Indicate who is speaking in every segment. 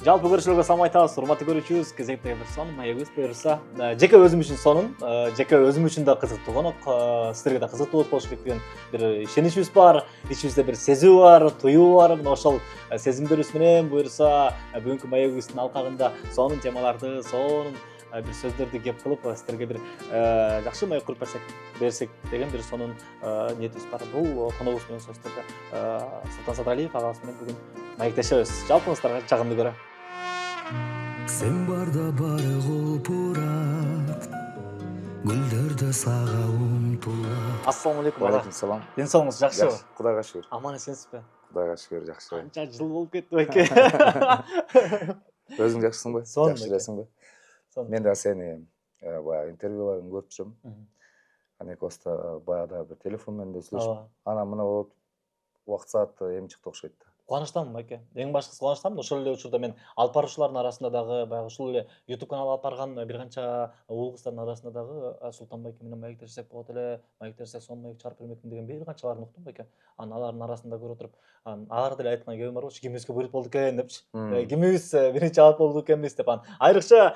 Speaker 1: Жалпы көрүүчүлөргө салам айтабыз, урматтуу көрүүчүбүз. Кезектеги бир сонун маегибиз буюрса, жеке өзүм үчүн сонун, жеке өзүм үчүн да кызыктуу конок, сиздерге да кызыктуу болуш керек деген бир ишеничибиз бар, ичибизде бир сезүү бар, туюу бар. Мына ошол сезимдерибиз менен буюрса бүгүнкү маегибиздин алкагында сонун темаларды, сонун бир сөздөрдү кеп кылып, сиздерге бир жакшы маек куруп берсек деген бир сонун ниетибиз бар. Бул коногубуз менен сөздөрдө Султан Садыралиев агабыз менен бүгүн маектешебиз. Жалпыңыздарга жагымдуу көрө.
Speaker 2: Сен барда бары кулпурат, гүлдөрдө сага умтулат.
Speaker 1: Ассалому алейкум ага.
Speaker 3: Алейкум салам.
Speaker 1: Ден соолугуңуз жакшыбы?
Speaker 3: Жакшы, Кудайга шүгүр.
Speaker 1: Аман эсенсизби?
Speaker 3: Кудайга шүгүр, жакшы.
Speaker 1: Канча жыл болуп кетти байке.
Speaker 3: Өзүң жакшысыңбы?
Speaker 1: Сонун
Speaker 3: Жакшы
Speaker 1: байке.
Speaker 3: элесиңби?
Speaker 1: Сонун.
Speaker 3: Мен да сени баягы интервьюларыңды көрүп жүрөм. Анекоста баягыда бир телефон менен да сүйлөшүп,
Speaker 1: Ооба.
Speaker 3: анан мына болуп убакыт сааты эми чыкты окшойт да.
Speaker 1: Кубанычтамын байке. Эң башкысы кубанычтамын. Ошол эле учурда мен алып баруучулардын арасында дагы баягы ушул эле YouTube канал алып барган бир канча уул кыздардын арасында дагы Султан байке менен маектешсек болот эле, маектешсек сонун маек чыгарып бермекмин деген бир канчаларын уктум байке. Анан алардын арасында көрүп отуруп, алар деле айткан кебим бар болчу, кимибизге буйрук болду экен депчи. Кимибиз биринчи алып болду экенбиз деп. Анан айрыкча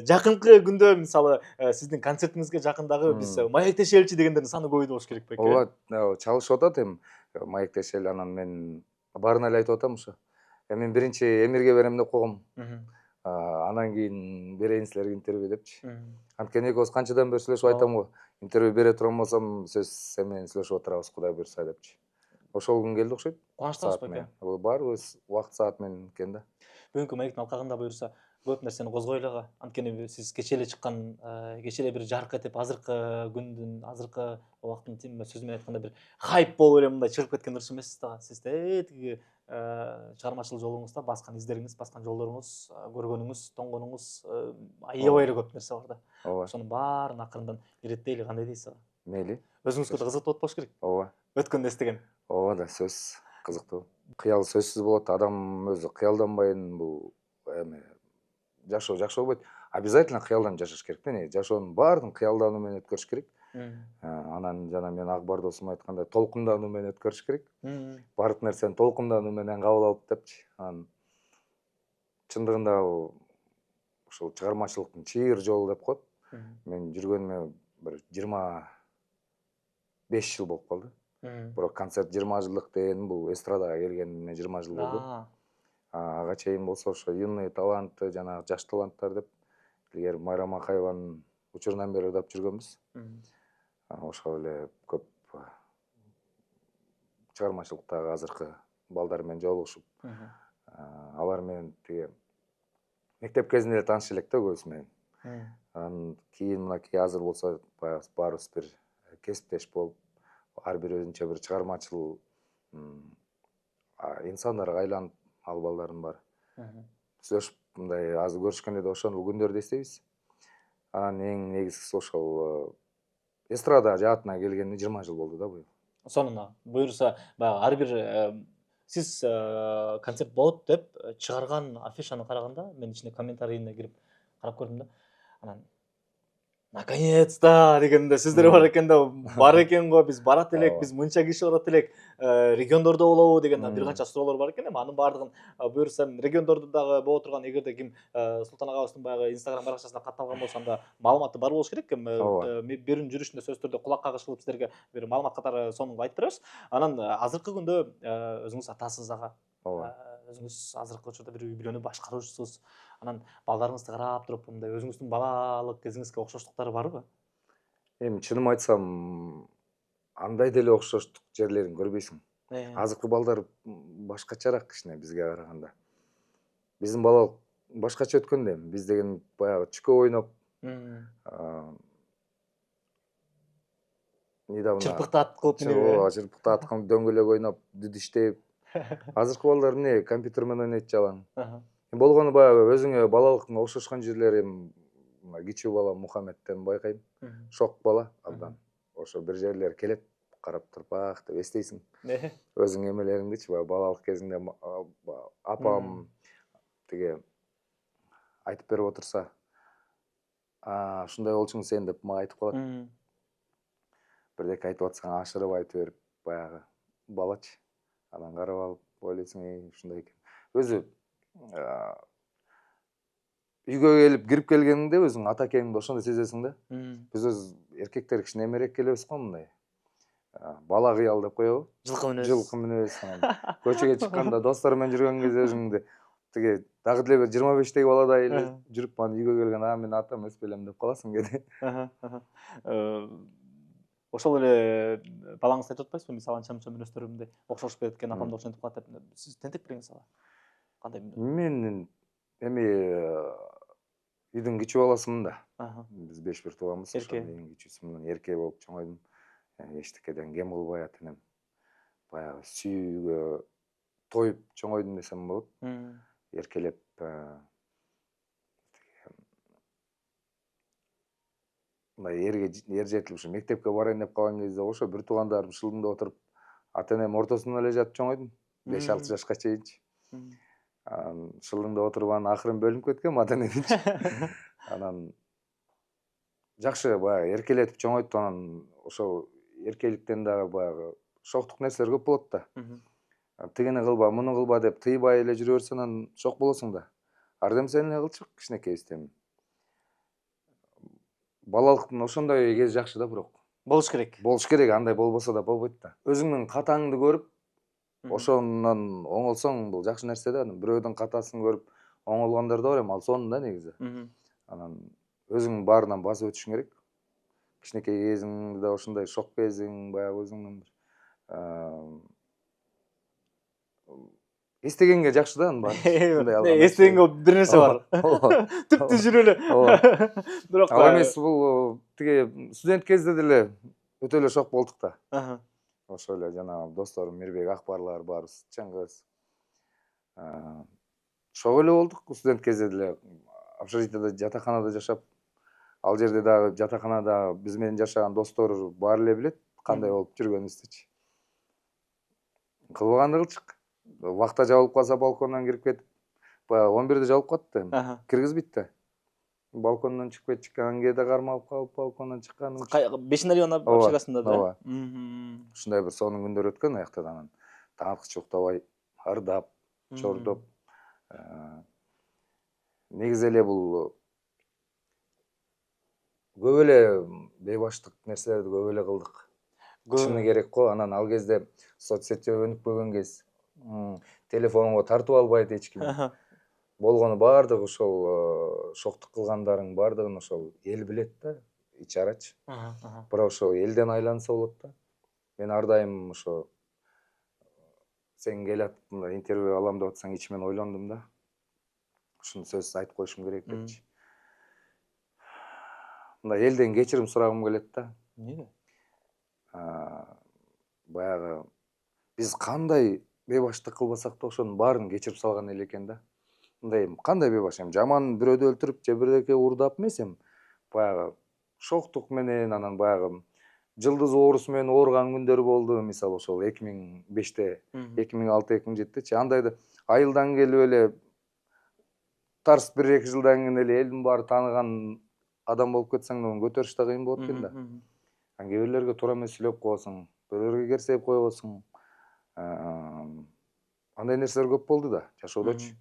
Speaker 1: жакынкы күндө мисалы сиздин концертиңизге жакын дагы биз маектешеличи дегендердин саны көбөйдү болуш керек байке.
Speaker 3: Ооба, чалышып атат эми маектешели, анан мен баарына эле айтып атам ошо. Мен биринчи Эмирге берем деп койгом. Анан кийин берейин силерге интервью депчи. Анткени экөөбүз канчадан бери сүйлөшүп айтам го, интервью бере турган болсом сөз сен менен сүйлөшүп отурабыз, Кудай буйрса депчи. Ошол күн келди окшойт.
Speaker 1: Кубанычтабыз байке.
Speaker 3: Баарыбыз убакыт саат менен экен да.
Speaker 1: Бүгүнкү маектин алкагында буюрса көп нерсени козгойлу ага. Анткени сиз кечээ эле чыккан, кечээ эле бир жарык этип азыркы күндүн, азыркы убакыттын сөзү менен айтканда бир хайп болуп эле мындай чыгып кеткен ырчы эмессиз да. Сиз тиги чыгармачылык жолуңузда баскан издериңиз, баскан жолдоруңуз, көргөнүңүз, тоңгонуңуз аябай эле көп нерсе бар да.
Speaker 3: Ооба.
Speaker 1: Ошонун баарын акырындан иреттейли, кандай дейсиз ага?
Speaker 3: Мейли.
Speaker 1: Өзүңүзгө да кызыктуу болот болуш керек.
Speaker 3: Ооба.
Speaker 1: Өткөндө эстеген.
Speaker 3: Ооба да, сөз кызыктуу. Кыял сөзсүз болот. Адам өзү кыялданбайын, бул эми жашоо жакшы болбойт. Обязательно кыялданып жашаш керек да. Жашоонун баарын кыялдануу менен өткөрүш керек. Анан жана мен Акбар досум айткандай, толкундануу менен өткөрүш керек. Баардык нерсени толкундануу менен кабыл алып депчи. Анан чындыгында ушул чыгармачылыктын чыйыр жолу деп коет. Мен жүргөнүмө бир 25 жыл болуп калды. Бирок концерт 20 жылдык деген бул эстрадага келгениме 20 жыл болду. Ага чейин болсо ошо юный талантты, жанагы жаш таланттар деп илгери Майрам Акаеванын учурунан бери ырдап жүргөнбүз. Ошол эле көп чыгармачылыктагы азыркы балдар менен жолугушуп, алар менен тиги мектеп кезинде эле тааныша элек да көбүсү менен. Анан кийин мынакей азыр болсо баарыбыз бир кесиптеш болуп, ар бир өзүнчө бир чыгармачыл инсандарга айланып, ал балдардын баары. Сүйлөшүп мындай азыр көрүшкөндө да ошол күндөрдү эстейбиз. Анан эң негизгиси ошол эстрада жаатына келгенине 20 жыл болду да быйыл.
Speaker 1: Сонун буюрса баягы ар бир сиз концерт болот деп чыгарган афишаны караганда мен ичине комментарийине кирип карап көрдүм да. Анан наконец-то дегенде сөздөр бар экен да, бар экен го, биз барат элек, биз мынча киши барат элек, региондордо болобу деген бир канча суроолор бар экен. Эми анын баардыгын буюрса региондордо дагы боло турган, эгерде ким Султан агабыздын баягы Instagram баракчасына катталган болсо, анда маалыматы бар болуш керек. Биринин жүрүшүндө сөзсүз түрдө кулак кагыш кылып сиздерге бир маалымат катары сонун айтып беребиз. Анан азыркы күндө өзүңүз атасыз ага. Өзүңүз азыркы учурда бир үй бүлөнү башкаруучусуз. Анан балдарыңызды карап туруп, мындай өзүңүздүн балалык кезиңизге окшоштуктары барбы?
Speaker 3: Эми чынын айтсам, андай деле окшоштук жерлерин көрбөйсүң. Азыркы балдар башкачараак кичине бизге караганда. Биздин балалык башкача өткөн да эми. Биз деген баягы чүкө ойноп, недавно
Speaker 1: Чырпыкты ат кылып менеп.
Speaker 3: Чырпыкты аткан дөңгөлөк ойноп, дүдүштеп. Азыркы балдар эмне компьютер менен ойнойт жалаң. Болгону баягы өзүңө балалыктын окшошкон жерлери кичүү бала Мухаммедтен байкайм. Шок бала абдан. Ошо бир жерлер келет, карап туруп деп эстейсиң. Өзүң эмелериңдичи, балалык кезиңде апам тиги айтып берип отурса, ушундай болчуң сен деп мага айтып калат. Бирдеке айтып атсаң ашырып айтып берип, баягы балачы. Анан карап алып ойлойсуң, ушундай экен. Өзү үйгө келип кирип келгениңде өзүң ата экениңди ошондо сезесиң да. Биз эркектер кичине эмерээк келебиз го мындай. Бала кыял деп коебу.
Speaker 1: Жылкы мүнөз.
Speaker 3: Жылкы мүнөз. Көчөгө чыкканда достор менен жүргөн кезде өзүңдү тиги дагы деле 25теги баладай эле жүрүп анан үйгө келген мен атам өспөй элем деп каласың кээде.
Speaker 1: Ошол эле балаңыз айтып атпайсызбы? Мисалы анча-мынча мүнөздөрү окшошуп кеткен, апамда ошентип калат деп. Сиз тентек бериңиз ага. Кандай мүнөз?
Speaker 3: Мен эми үйдүн кичүү баласымын да. Биз 5 тууганбыз.
Speaker 1: Эрке.
Speaker 3: Ошондон эң кичүүсүмүн. Эрке болуп чоңойдум. Эчтекеден кем кылбай атенем. Баягы сүйүүгө тоюп чоңойдум десем болот. Эркелеп мындай эр жетилип ушу мектепке барайын деп калган кезде ошо бир туугандарым шылдыңда отуруп ата энем ортосунда эле жатып чоңойдум. 5-6 жашка чейинчи. Шылдыңда отуруп анан акырын бөлүнүп кеткем ата энеминчи. Анан жакшы баягы эркелетип чоңойтуп анан ошол эркеликтен дагы баягы шоктук нерселер көп болот да. Тигини кылба, муну кылба деп тыйбай эле жүрө берсең анан шок болосуң да. Ардемсен эле кылчык кичинекейибизден. Балалыктын ошондой кези жакшы да бирок.
Speaker 1: Болуш керек.
Speaker 3: Болуш керек, андай болбосо да болбойт да. Өзүңдүн катаңды көрүп, ошондон оңолсоң бул жакшы нерсе да. Бирөөдүн катасын көрүп оңолгондор да бар эми, ал сонун да негизи. Анан өзүң баарынан басып өтүшүң керек. Кичинекей кезиңде да ошондой шок кезиң, баягы өзүңдүн эстегенге жакшы да анын баары.
Speaker 1: Эстегенге бир нерсе бар. Түптү жүрө эле. Бирок
Speaker 3: ал эмес бул тиги студент кезде деле өтө эле шок болдук да. Ошо эле жанагы досторум Мирбек, Акбарлар баарыбыз, Чыңгыз. Шок эле болдук студент кезде деле. Общежитияда, жатаканада жашап, ал жерде дагы жатаканада биз менен жашаган достор баары эле билет кандай болуп жүргөнүбүздүчү. Кылбаганды кылчык. Вахта жабылып калса балкондон кирип кетип, баягы 11-де жабылып калат да. Киргизбейт да. Балкондон чыгып кетчиккан кээде кармалып калып, балкондон чыккан.
Speaker 1: 5 район общагасында да.
Speaker 3: Ооба. Ушундай бир сонун күндөр өткөн аякта да анан. Таңаткыча уктабай, ырдап, чордоп. Негизи эле бул көп эле бейбаштык нерселерди көп эле кылдык. Чыны керек го. Анан ал кезде соцсетте өнүкпөгөн кез. Телефонго тартып албайт эч ким. Болгону баардыгы ошол шоктук кылгандарың баардыгын ошол эл билет да, ич арачы. Бирок ошо элден айланса болот да. Мен ар дайым ошо сен келатып мындай интервью алам деп атсаң ичимен ойлондум да. Ушуну сөзсүз айтып коюшум керек депчи. Мындай элден кечирим сурагым келет да.
Speaker 1: Эмне?
Speaker 3: Баягы биз кандай бейбаштык кылбасак да ошонун баарын кечирип салган эле экен да. Мындай кандай бейбаш эми жаман бирөөдү өлтүрүп же бирдеке уурдап эмес эми баягы шоктук менен анан баягы жылдыз оорусу менен ооруган күндөр болду. Мисалы ошол 2005-те, 2006, 2007-чи андайды айылдан келип эле тарс 1-2 жылдан кийин эле элдин баары тааныган адам болуп кетсең да көтөрүш да кыйын болот экен да. Кээ бирлерге туура эмес сүйлөп коесуң, бирөөлөргө керсейип коесуң. Андай нерселер көп болду да жашоодочу.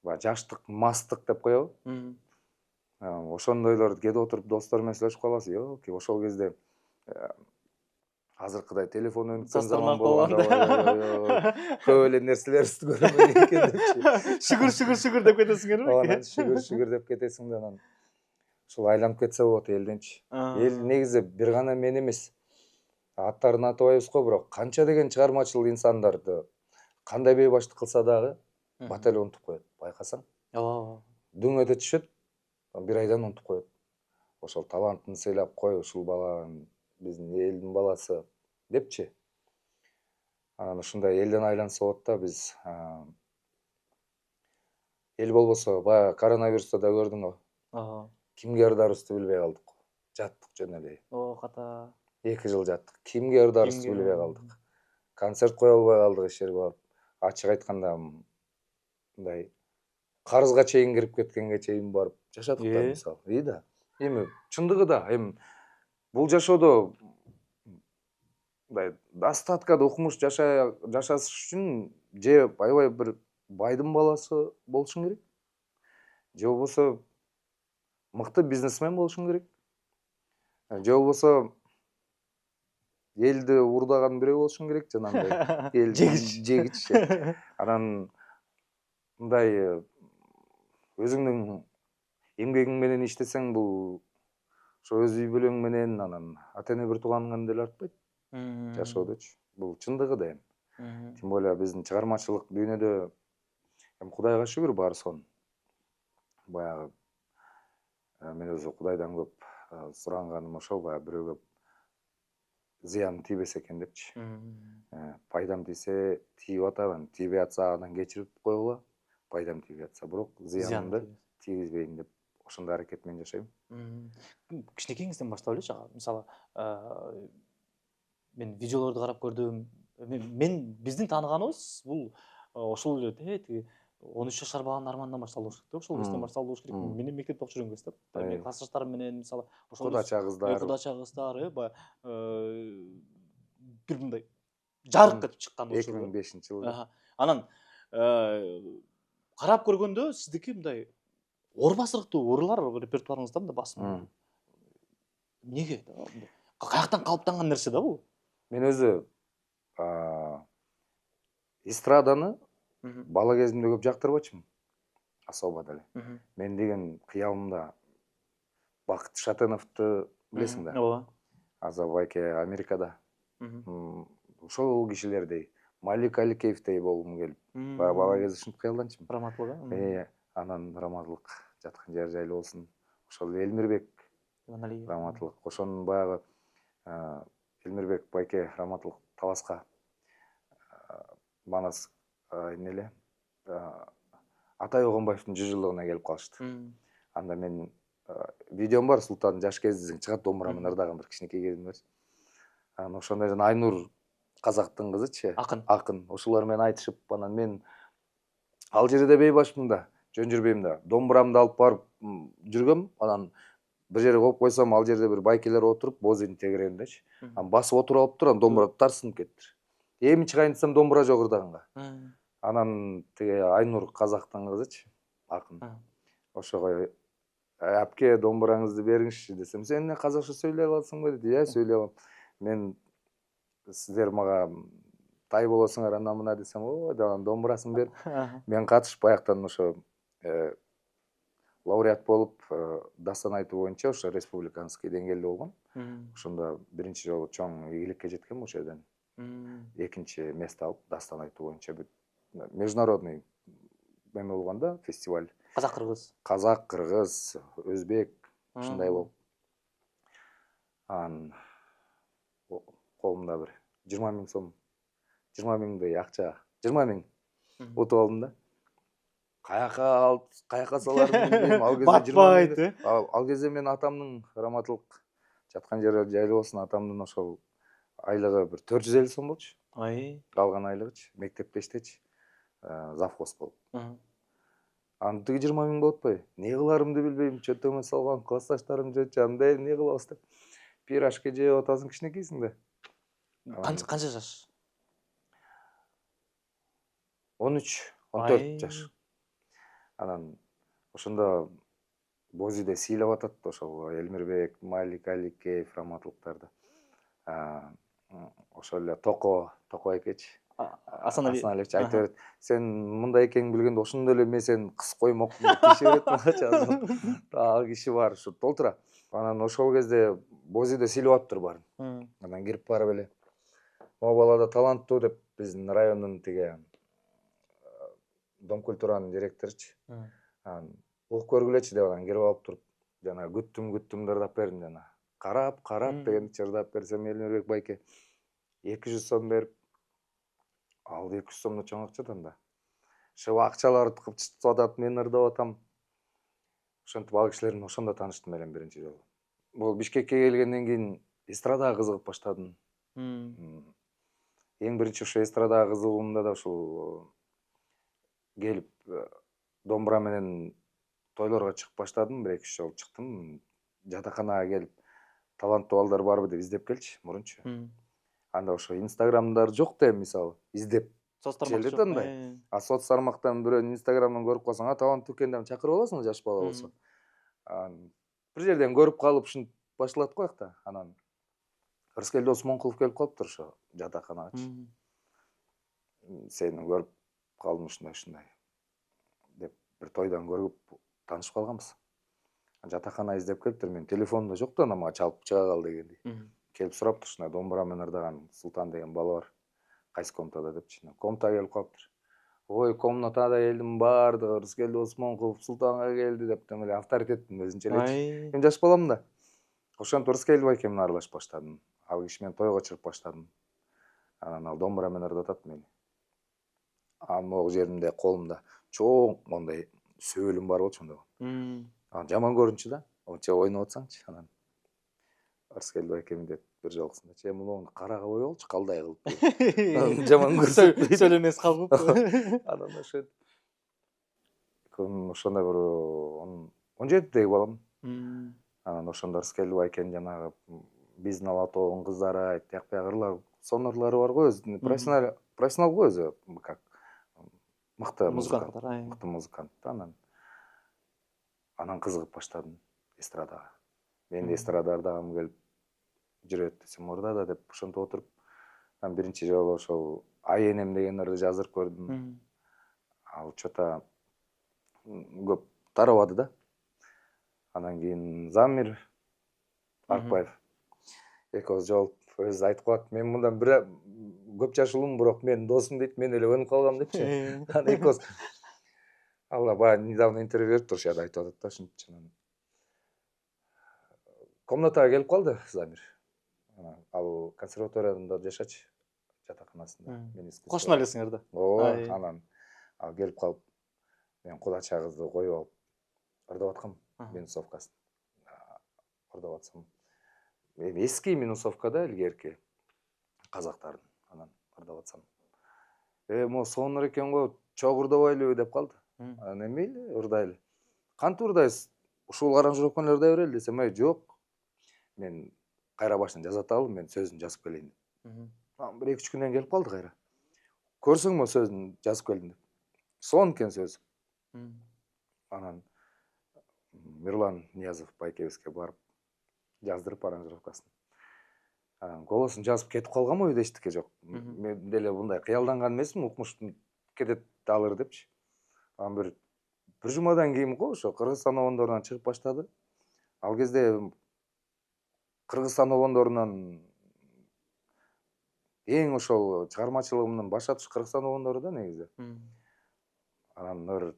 Speaker 3: Баягы жаштык, мастык деп коебу. Ошондойлорду кээде отуруп достор менен сүйлөшүп каласың. Ёки, ошол кезде азыркыдай телефон өнүккөн заман болгондо көп эле нерселерибизди көрбөйт экен депчи.
Speaker 1: Шүгүр деп кетесиң эле.
Speaker 3: Анан шүгүр деп кетесиң да анан ушул айланып кетсе болот элденчи. Эл негизи бир гана мен эмес. Аттарын атабайбыз го, бирок канча деген чыгармачыл инсандарды кандай бейбаштык кылса дагы бат эле унутуп коет, байкасаң.
Speaker 1: Ооба.
Speaker 3: Дүң өтө түшөт, бир айдан унутуп коет. Ошол талантын сыйлап кой, ушул бала биздин элдин баласы депчи. Анан ушундай элден айланса болот да биз. Эл болбосо баягы коронавируста да көрдүң го. Кимге ырдарыбызды билбей калдык. Жаттык жөн эле.
Speaker 1: Ката.
Speaker 3: 2 жыл жаттык. Кимге ырдарыбызды билбей калдык. Концерт кое албай калдык иш жерге барып. Ачык айтканда мындай карызга чейин кирип кеткенге чейин барып жашадык да мисалы. Да. Эми чындыгы да, эми бул жашоодо мындай достаткада укмуш жашаш үчүн же аябай бир байдын баласы болушуң керек. же болбосо мыкты бизнесмен болушуң керек, же болбосо элди уурдаган бирөө болушуң керек, жанагындай эл жегич. Анан мындай өзүңдүн эмгегиң менен иштесең, бул ошо өз үй бүлөң менен анан ата эне бир тууганыңан деле артпайт жашоодочу. Бул чындыгы да эми. Тем более биздин чыгармачылык дүйнөдө эми Кудайга шүгүр баары сонун. Баягы мен өзү Кудайдан көп суранганым ошол, баягы бирөөгө зыян тийбесе экен депчи. Пайдам тийсе тийип атабын, тийбей атса анан кечирип койгула, пайдам тийбей атса, бирок зыянымды тийгизбейин деп ошондой аракет менен жашайм.
Speaker 1: Кичинекейиңизден баштап элечи ага. Мисалы, мен видеолорду карап көрдүм. Мен биздин тааныганыбыз бул ошол эле тиги 13 жашар баланын арманынан башталуу керек деп, ошол кезден башталуу керек. Менин мектепте окуп жүргөн кезде, мен классташтарым менен мисалы ошол
Speaker 3: Кудача кыздар,
Speaker 1: бир мындай жарык этип чыккан учуру.
Speaker 3: 2005-жылы.
Speaker 1: Анан карап көргөндө сиздики мындай ор басырыктуу ырлар репертуарыңызда мындай басым. Неге? Каяктан калыптанган нерсе да бул?
Speaker 3: Мен өзү эстраданы бала кезимде көп жактырбачумун. Особо деле. Мен деген кыялымда Бакыт Шатеновду билесиң да?
Speaker 1: Ооба.
Speaker 3: Азыр байке Америкада. Ошол кишилердей, Малик Аликеевдей болгум келип, бала кезде ушинтип кыялданчумун.
Speaker 1: Раматылык.
Speaker 3: Анан раматылык жаткан жер жайлуу болсун. Ошол Элмирбек раматылык. Ошонун баягы Элмирбек байке раматылык Таласка Манас эмнеле Атай Огонбаевдин 100 жылдыгына келип калышты. Анда мен видеом бар, Султан жаш кезиң чыгат домбура менен ырдаган бир кичинекей кезим бар. Анан ошондой жана Айнур казактын кызычы, акын. Ошолор менен айтышып, анан мен ал жерде бейбашмын да, жөн жүрбөйм да. Домбурамды алып барып жүргөм, анан бир жерге коюп койсом, ал жерде бир байкелер отуруп, бозинин тегерегиндечи. Анан басып отуруп алыптыр, анан домбура тарсынып кеттир. Эми чыгайын десем домбура жок ырдаганга. Анан тиги Айнур казактын кызычы, акын. Ошого апке домбураңызды бериңизчи десем, сен эмне казакча сүйлөй аласыңбы деди. Сүйлөй алам. Мен сиздер мага тай болосуңар анан мына десем, анан домбурасын берип, мен катышып баяктан ошо лауреат болуп, дастан айтуу боюнча ошо республиканский деңгээлде болгон. Ошондо биринчи жолу чоң ийгиликке жеткем ошол жерден. Экинчи место алып, дастан айтуу боюнча международный эме болгондо, фестиваль. Казак, кыргыз, өзбек, ушундай болуп. Анан колумда бир 20 000 сом, 20 000 акча, 20 000 утуп алдым да. Каяка саларымды билбейм. Ал кезде 20 000. Ал кезде мен атамдын раматылык жаткан жери жайлуу болсун, атамдын ошол айлыгы бир 450 сом болчу. Калган айлыгычы, мектепте иштечи, завхоз болуп. Анан тиги 20 000 болуп атпайбы? Не кыларымды билбейм, чөтөмө салган классташтарым жөнчамда, эмне кылабыз деп. Пирожки жеп атасың, кичинекейсиң да.
Speaker 1: Канча жаш?
Speaker 3: 13-14 жаш. Анан ошондо Бозиде сыйлап атат ошол Элмирбек, Малик Аликеев раматылыктарды. Ошол эле Токо экечи. Асаналевич айтып берет. Сен мындай экенин билгенде ошондо эле мен сени кыз коймокмун деп тише берет. Ал киши бар, ушу толтура. Анан ошол кезде Бозиде сыйлап атыптыр баарын. Анан кирип барып эле, могу бала да таланттуу деп биздин райондун тиги Дом культуранын директоручу. Анан ук көргүлөчү деп анан кирип алып туруп, жана күттүм ырдап бердим жана. Карап деген ырдап берсем Элмирбек байке 200 сом берип, ал 200 сом да чоң акча да. Ошо акчаларды кыпчытып атат, мен ырдап атам. Ошентип ал кишилер менен ошондо тааныштым элем биринчи жолу. Бул Бишкекке келгенден кийин эстрадага кызыгып баштадым. Эң биринчи ошо эстрадага кызыгуумда да ушул келип домбура менен тойлорго чыгып баштадым, 1-2 жолу чыктым. Жатаканага келип таланттуу балдар барбы деп издеп келчи мурунчу. Анда ошо инстаграмдар жок да эми мисалы издеп
Speaker 1: соц тармак
Speaker 3: желіде
Speaker 1: жок.
Speaker 3: андай. А соц тармактан бирөөнүн инстаграмынан көрүп калсаң, атаган дүкендан чакырып аласың жаш бала болсо. Бир жерден көрүп калып ушинтип башталат го акта. Анан Рыскелди Осмонкулов келип калыптыр ошо жатаканагачы. Сени көрүп калдым ушундай деп бир тойдон көрүп таанышып калганбыз. Жатакана издеп келиптир. Менин телефонумда жок да, ана мага чалып чыга кал дегенди. Келип сураптыр, ушундай домбура менен ырдаган Султан деген бала бар. Кайсы комнатада депчи. Комнатага келип калыптыр. Ой, комнатада элдин баардыгы Рыскелди Осмонкулов Султанга келди деп эле авторитеттин өзүнчө элечи. Мен жаш балам да. Ошентип Рыскелди байке менен аралашып баштадым. Ал киши менен тойго чыгып баштадым. Анан ал домбура менен ырдатат мени. Могу жеримде колумда чоң мондай сөөлүм бар болчу анда. Жаман көрүнчү да. Онча ойноп атсаңчы. Анан Рыскелди байкем деп бир жолкусунда муну карага ой болчу, калдай кылып. Жаман көрсөт.
Speaker 1: Сөйлөмөс калып.
Speaker 3: Анан ошентип ошондой бир 17-деги балам. Анан ошондо Рыскелди байкенин жанагы биздин алатоонун кыздары, тияк бияк ырлар, сонорлары бар го, өзү профессионал го өзү, как мыкты музыкант. Мыкты музыкант. Анан кызыгып баштадым эстрадага. Мен де эстрадада ырдагым келип жүрөт десем, ырда да деп ошентип отуруп, биринчи жолу ошол Ай энем деген ырды жаздырып көрдүм. Ал чота көп тарабады да. Анан кийин Замир Арыкбаев экөөбүз жолуп өзү айтып калат. Мен мындан бир көп жаш улум, бирок менин досум дейт, мен эле өнүп калгам депчи. Анан экөөбүз алла баягы недавно интервью берип туруш, айтып атат да ушинтчи. Комнатага келип калды Замир. Ал консерваторияда жашачы, жатаканасында.
Speaker 1: Кошуна элесиңер да.
Speaker 3: Ооба, анан ал келип калып, мен кудача кызды коюп алып ырдап аткам минусовкасын. Ырдап атсам, эми эски минусовка да, илгерки казактардын. Анан ырдап атсам, могу сонур экен го, чогуу ырдабайлыбы деп калды. Анан эмейли, ырдайлы. Кантип ырдайсыз? Ушул аранжировка менен ырдай берели десем, жок. Мен кайра башынан жазат алып, мен сөзүн жазып келейин деп. Анан 1-2 күндөн келип калды кайра. Көрсөңбү сөзүн жазып келдим деп. Сон экен сөз. Анан Мирлан Ниязов байкебизге барып жаздырып аранжировкасын. Анан голосун жазып кетип калганбы үйдө эчтеке жок. Мен деле мындай кыялданган эмесмин, укмуштум кетет алыр депчи. Анан бир жумадан кийин го ошо Кыргызстан обондорунан чыгып баштады. Ал кезде Кыргызстан обондорунан эң ошол чыгармачылыгымдын башташы Кыргызстан обондору да негизи. Анан бир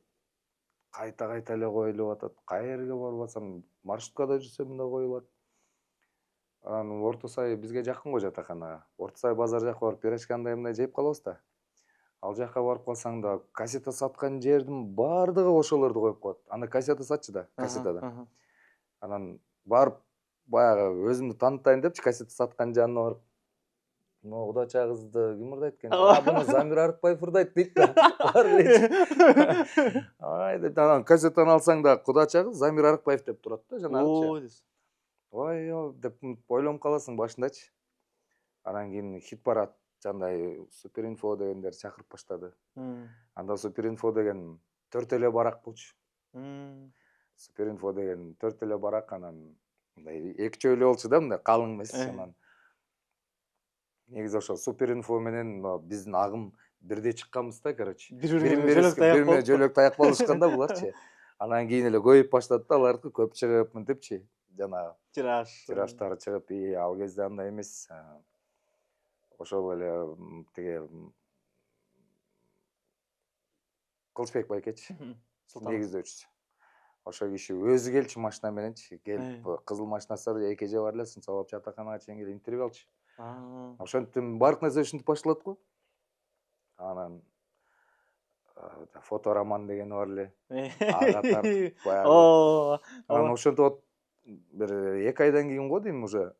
Speaker 3: кайта эле коюлуп атат. Каерге барып атсам, маршруткада жүрсөм да коюлат. Анан Орто Сай бизге жакын го жатаканага. Орто Сай базар жака барып пирожки андай мындай жеп калабыз да. Ал жака барып калсаң да, кассета саткан жердин баардыгы ошолорду коюп коет. Анда кассета сатчы да, кассетада. Анан барып баягы өзүмдү таанытайын депчи, кассета саткан жанына барып, могу кудача кызды ким ырдайт экен? Буну Замир Арыкбаев ырдайт дейт да. Бар элечи. Ай деп, анан кассетаны алсаң да, кудача кыз Замир Арыкбаев деп турат да жанагычы. Ой, деп ойлонуп каласың башындачы. Анан кийин хит парад жандай Суперинфо дегендер чакырып баштады. Анда Суперинфо деген 4 эле барак болчу. Суперинфо деген 4 эле барак, анан мындай эки чөйлө болчу да, мындай калың эмес. Анан негизи ошо Суперинфо менен биздин агым бирдей чыкканбыз да, короче. Бири-бирине жөлөк таяк болушканда буларчы. Анан кийин эле көбөйүп баштады да, алардыкы көп чыгып мынтипчи, жанагы тираштары чыгып, ал кезде андай эмес. Ошол эле тиги Кылычбек байкечи, негиздөөчүсү. Ошол киши өзү келчү машина мененчи, келип кызыл машинасы бар, экеже бар эле, салып жатаканага чейин келип интервью алчы. Ошентип баардык нерсе ушинтип башталат го. Анан фотороман деген бар эле. Ага тартып баягы. Анан ошентип бир 2 айдан кийин го дейм, уже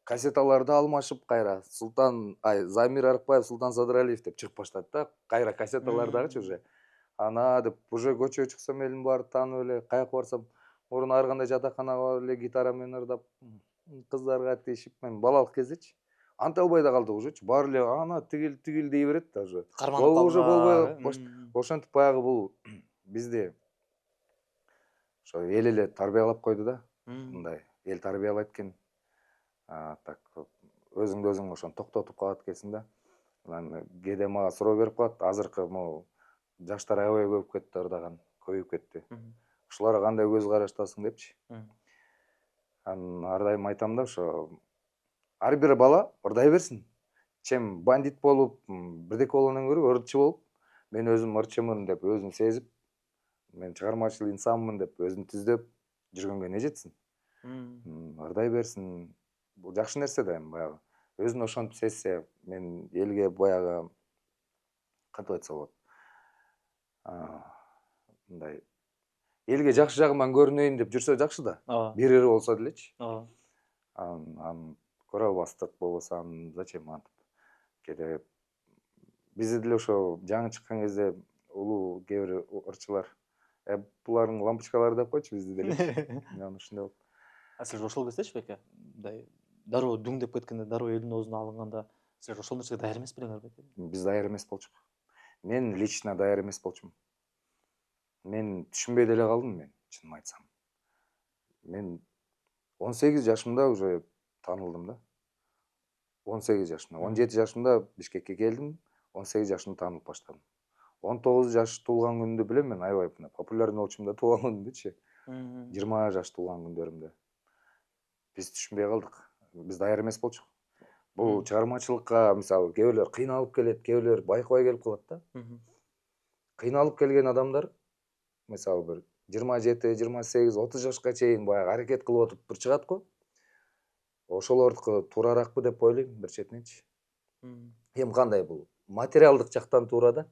Speaker 3: кассеталарды алмашып кайра Замир Арыкбаев, Султан Садыралиев деп чыгып баштады да, кайра кассеталардагычы уже. Ана деп уже көчөгө чыксам элдин баары таанып эле, каяка барсам, мурун ар кандай жатаканага барып эле гитара менен ырдап, кыздарга тиешип, мен балалык кездечи. анта албай да калдык ужечи. Баары эле ана тигил дей берет да уже.
Speaker 1: Карманып
Speaker 3: Уже болбой
Speaker 1: калган.
Speaker 3: ошентип баягы бул бизди ошо эл эле тарбиялап койду да. Мындай эл тарбиялайт экен. Так өзүңдү өзүң ошону токтотуп калат экенсиң да. Анан кээде мага суроо берип калат. Азыркы могу жаштар аябай көбөйүп кетти, ырдаган, көбөйүп кетти. Ушуларга кандай көз караштасың депчи. Анан ар дайым айтам да, ошо ар бир бала ырдай берсин. Чем бандит болуп, бирдеке болгондон көрө ырчы болуп, мен өзүм ырчымын деп өзүн сезип, мен чыгармачыл инсанмын деп өзүн түздөп жүргөнгө эмне жетсин? Ырдай берсин. Бул жакшы нерсе да эми баягы. Өзүн ошентип сезсе, мен элге баягы кантип айтса болот? Мындай элге жакшы жагыман көрүнөйүн деп жүрсө жакшы да. Бири болсо делечи. Анан көрө албастык болбосо анан зачем антип. Кээде бизде деле ошо жаңы чыккан кезде улуу кээ бир ырчылар булардын лампочкалары деп койчу бизде делечи. Мен ушундай болуп.
Speaker 1: Силер ошол кездечи беке? Мындай дароо дүң деп кеткенде, дароо элдин оозуна алынганда силер ошол нерсеге даяр эмес белеңер беке?
Speaker 3: Биз даяр эмес болчук. Мен лично даяр эмес болчумун. Мен түшүнбөй деле калдым мен, чынын айтсам. Мен 18 жашымда уже танылдым да. 18 жашымда. 17 жашымда Бишкекке келдим. 18 жашымда танылып баштадым. 19 жаш туулган күнүмдү билем мен, аябай популярный болчумун да туулган күнүмдүчү. 20 жаш туулган күндөрүмдө. Биз түшүнбөй калдык. Биз даяр эмес болчук. Бул чыгармачылыкка мисалы кээ бирлер кыйналып келет, кээ бирлер байкабай келип калат да. Кыйналып келген адамдар мисалы бир 27, 28, 30 жашка чейин баягы аракет кылып отуп бир чыгат го. Ошолордуку туураракпы деп ойлойм бир четиненчи. Эми кандай бул? Материалдык жактан туура да.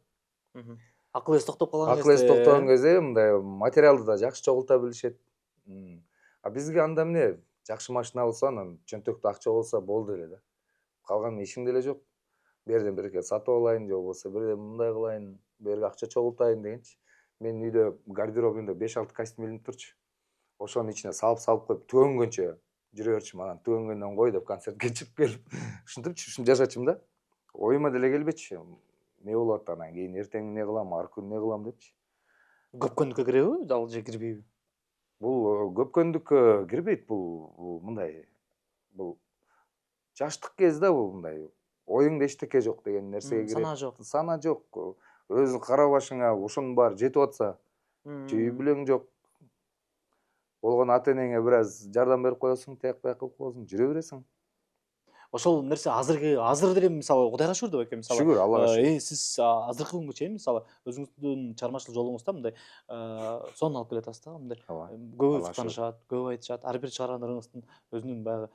Speaker 1: Акыл эс токтоп калган кезде.
Speaker 3: Акыл эс токтогон кезде мындай материалды да жакшы чогулта билишет. А бизге анда эмне? Жакшы машина болсо, анан чөнтөктө акча болсо болду эле да. Калган ишиң деле жок. Берден бирке сатып алайын же болбосо бирден мындай кылайын, берге акча чогултайын дегенчи. Менин үйдө гардеробумда 5-6 костюм илинип турчу. Ошонун ичине салып коюп түгөнгөнчө жүрө берчүмүн. Анан түгөнгөндөн кой деп концертке чыгып келип, ушинтипчи, ушинтип жашачумун да. Оюма деле келбечи. Не болот анан кийин эртең эмне кылам, ар күн эмне кылам депчи.
Speaker 1: Көпкөндүккө киреби, ал же кирбейби?
Speaker 3: Бул көпкөндүккө кирбейт, бул мындай. Бул жаштык кез да бул мындай. Оюңда эчтеке жок деген нерсеге кирет.
Speaker 1: Сана жок.
Speaker 3: Сана жок. Өзүң кара башыңа ошонун баары жетип атса, үй бүлөң жок. Болгон ата энеңе бир аз жардам берип коесуң, тияк бияк кылып коесуң, жүрө бересиң.
Speaker 1: Ошол нерсе азыр деле мисалы Кудайга шүгүр деп экен мисалы.
Speaker 3: Шүгүр, Аллага шүгүр.
Speaker 1: Сиз азыркы күнгө чейин мисалы өзүңүздүн чыгармачылык жолуңузда мындай сонун алып келатасыз да, мындай. Көп таанышат, көп айтышат. Ар бир чыгарган ырыңыздын өзүнүн баягы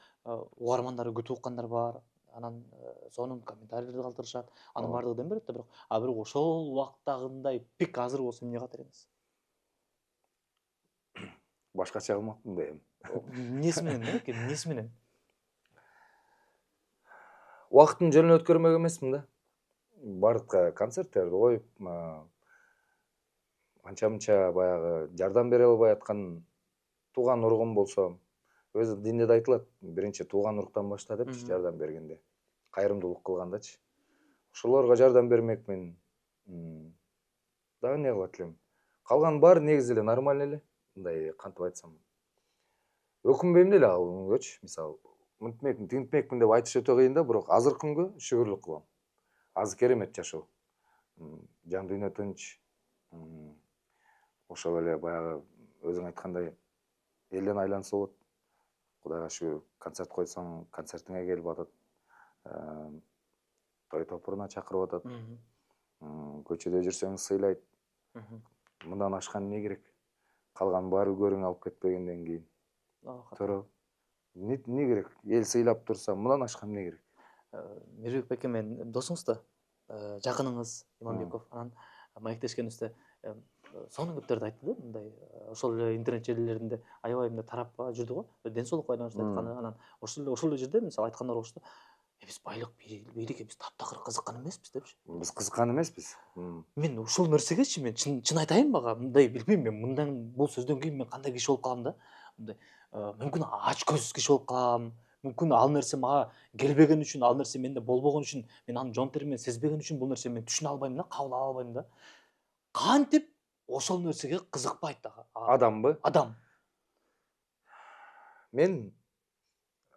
Speaker 1: угармандары күтүп уккандар бар. Анан сонун комментарийлерди калтырышат. Анын бардыгы дем берет да, бирок ошол убактагындай пик азыр болсо эмне катар эңиз?
Speaker 3: Башкача кылмакмын да эми.
Speaker 1: Эмнеси менен, эмнеси менен?
Speaker 3: Убактын жөнүнө өткөрмөк эмесмин да. Бардык концерттерди коюп, анча-мынча баягы жардам бере албай аткан тууган ургум болсо, өзү динде да айтылат, биринчи тууган уруктан башта депчи, жардам бергенде. Кайрымдуулук кылгандачы. Ошолорго жардам бермекмин. Дагы эмне кылат элем? Калган баары негизи эле нормально эле. Мындай кантип айтсам. Өкүнбөйм деле ал күнгөчү, мисалы. Мынтмекмин, тинтмекмин деп айтыш өтө кыйын да, бирок азыркы күнгө шүгүрлүк кылам. Азыр керемет жашоо. Жан дүйнө тынч. Ошол эле баягы өзүң айткандай элден айланса болот. Кудайга шүгүр, концерт койсоң, концертиңе келип атат. Той топуруна чакырып атат. Көчөдө жүрсөң сыйлайт. Мындан ашкан эмне керек? Калган баары көрүң алып кетпегенден кийин. Төрө. Не керек? Эл сыйлап турса, мындан ашкан эмне керек?
Speaker 1: Мирбек беке менин досуңуз да, жакыныңыз Иманбеков. Анан маектешкенибизде сонун көптөрдү айтты да, мындай ошол эле интернет желилеринде аябай мындай тарап жүрдү го. Ден соолукка байланыштуу айтканы, анан ошол эле жерде мисалы айткандар болчу да. Биз байлык, бийликке биз таптакыр кызыккан эмеспиз депчи.
Speaker 3: Биз кызыккан эмеспиз.
Speaker 1: Мен ушул нерсегечи мен чын айтайын бага, мындай билбейм, мен мындан бул сөздөн кийин мен кандай киши болуп калам да. Мындай мүмкүн ач көз киши болуп калам, мүмкүн ал нерсе мага келбеген үчүн, ал нерсе менде болбогон үчүн, мен аны жон терим менен сезбеген үчүн бул нерсени мен түшүнө албайм да, кабыл ала албайм да. Кантип ошол нерсеге кызыкпайт дагы
Speaker 3: Адамбы?
Speaker 1: адам?
Speaker 3: Мен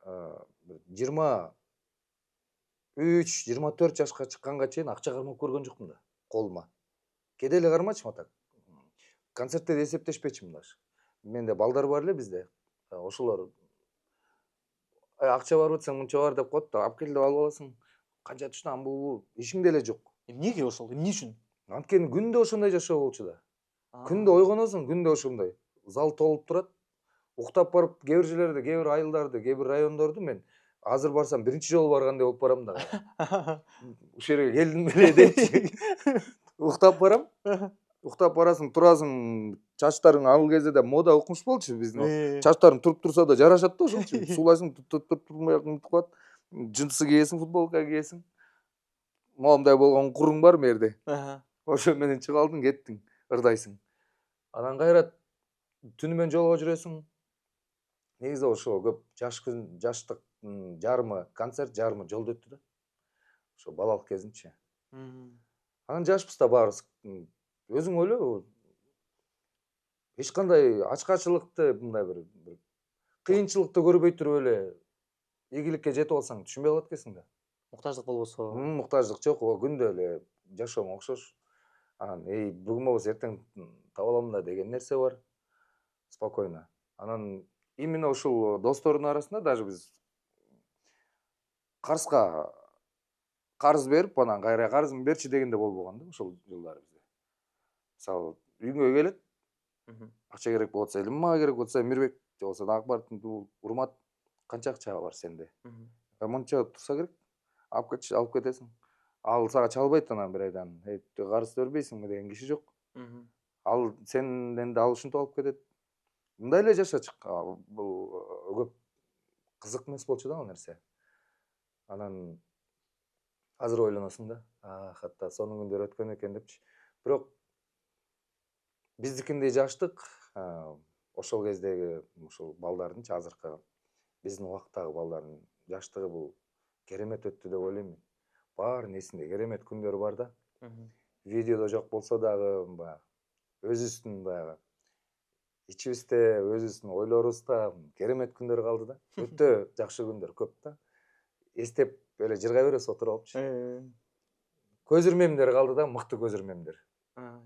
Speaker 3: 23-24 жашка чыкканга чейин акча кармап көргөн жокмун да колума. Кээде эле кармачымын атак. Концерттерде эсептешпечимин даже. Менде балдар бар эле bizde. Ошолор акча барбы десең мынча бар деп коет да, алып кел деп алып аласың. Канча түшүнөм, бул ишиң деле жок.
Speaker 1: Эмнеге ошол? Эмне үчүн?
Speaker 3: Анткени күндө ошондой жашоо болчу да. Күндө ойгоносуң, күндө ошондой. Зал толуп турат. Уктап барып, кээ бир жерлерде, кээ бир айылдарды, кээ бир райондорду мен азыр барсам биринчи жолу баргандай болуп барам да. Ушул жерге келдим беле депчи. Уктап барам. Уктап барасың, турасың, чачтарың ал кезде да мода укмуш болчу биздин. Чачтарың туруп турса да жарашат да ошончу. Суулайсың, турмай унутуп калат. Джинсы кийесиң, футболка кийесиң. Моундай болгон куруң бар мерде. Ошо менен чыгып алдың, кеттиң, ырдайсың. Анан кайра түнү менен жолго жүрөсүң. Негизи ошо көп жаштык жарымы концерт, жарымы жолдо өттү да. Ошо балалык кезимчи. Анан жашпыз да баарыбыз. Өзүң ойло, эч кандай ачкачылыкты, мындай бир кыйынчылыкты көрбөй туруп эле ийгиликке жетип алсаң түшүнбөй калат экенсиң да.
Speaker 1: Муктаждык болбосо.
Speaker 3: Муктаждык жок, күндө эле жашооңо окшош. Анан бүгүн болбосо эртең таба алам да деген нерсе бар. Спокойно. Анан именно ушул достордун арасында даже биз Карска карыз берип, анан кайра карызымды берчи деген да болбогон да ошол жылдары бизде. Мисалы, үйгө келет, акча керек болот болсо, или мага керек болсо, Мирбек же болбосо Акбардын урмат канча акча бар сенде? Монча турса керек, алып кетчи, алып кетесиң. Ал сага чалбайт анан бир айдан. Карызды бербейсиңби деген киши жок. Ал сенден да ал ушинтип алып кетет. Мындай эле жашачык. Бул көп кызык эмес болчу да ал нерсе. Анан азыр ойлоносуң да, хатта сонун күндөр өткөн экен депчи. Бирок биздикиндей жаштык ошол кездеги ушул балдардынчы азыркы биздин убактагы балдардын жаштыгы бул керемет өттү деп ойлойм мен. Баарын эсинде керемет күндөр бар да. Видеодо жок болсо дагы баягы өзүбүздүн баягы ичибизде, өзүбүздүн ойлорубузда керемет күндөр калды да. Өтө жакшы күндөр көп да. Эстеп эле жыргай беребиз отуруп алыпчы. Көз ирмемдер калды да, мыкты көз ирмемдер.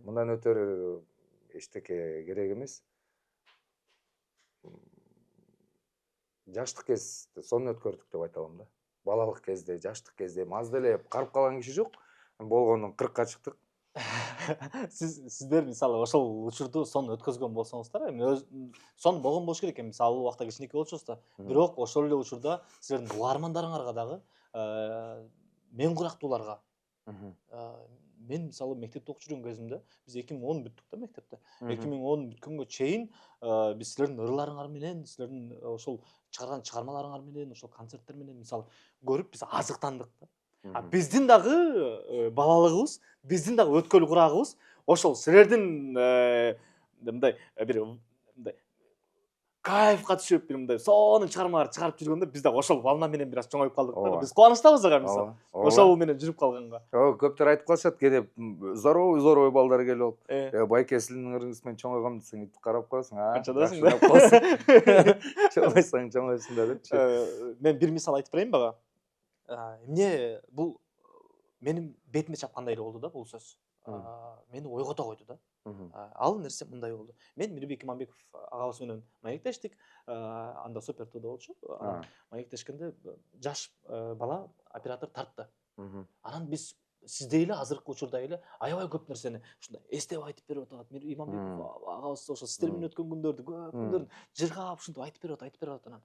Speaker 3: Мындан өтөр эчтеке керек эмес. Жаштык кез сонун өткөрдүк деп айта алам да. Балалык кезде, жаштык кезде аз деле карып калган киши жок. Болгону 40ка чыктык.
Speaker 1: Сиздер мисалы ошол учурду сонун өткөзгөн болсоңуздар, эми сонун болгон болуш керек эми. Мисалы ал убакта кичинекей болчубуз да. Бирок ошол эле учурда силердин угармандарыңарга дагы мен курактууларга мен мисалы мектепте окуп жүргөн кезимде биз 2010 бүттүк да мектепте. 2010 бүткөнгө чейин биз силердин ырларыңар менен, силердин ошол чыгарган чыгармаларыңар менен, ошол концерттер менен мисалы көрүп биз азыктандык да. Биздин дагы балалыгыбыз, биздин дагы өткөл курагыбыз ошол силердин мындай бир мындай кайфка түшүп, бир мындай сонун чыгармалар чыгарып жүргөндө биз дагы ошол волна менен бир аз чоңоюп калдык да. Биз кубанычтабыз ага мисалы. Ошол менен жүрүп калганга.
Speaker 3: Көптөр айтып калышат, кээде здоровый балдар келип алып, байке сиздин ырыңыз менен чоңойгом десең, карап коесуң,
Speaker 1: Канчадасың да?
Speaker 3: Чоңойсоң чоңойсуң да депчи.
Speaker 1: Мен бир мисал айтып берейин бага. Эмне бул менин бетиме чапкандай эле болду да бул сөз. Мени ойгото койду да. Ал нерсе мындай болду. Мен Мирбек Иманбеков агабыз менен маектештик. Анда Супер Туудо болчу. Маектешкенде жаш бала оператор тартты. Анан биз сиздей эле азыркы учурда эле аябай көп нерсени ушундай эстеп айтып берип атат. Иманбеков агабыз ошо сиздер менен өткөн күндөрдү, көп күндөрдү жыргап ушинтип айтып берип атат анан.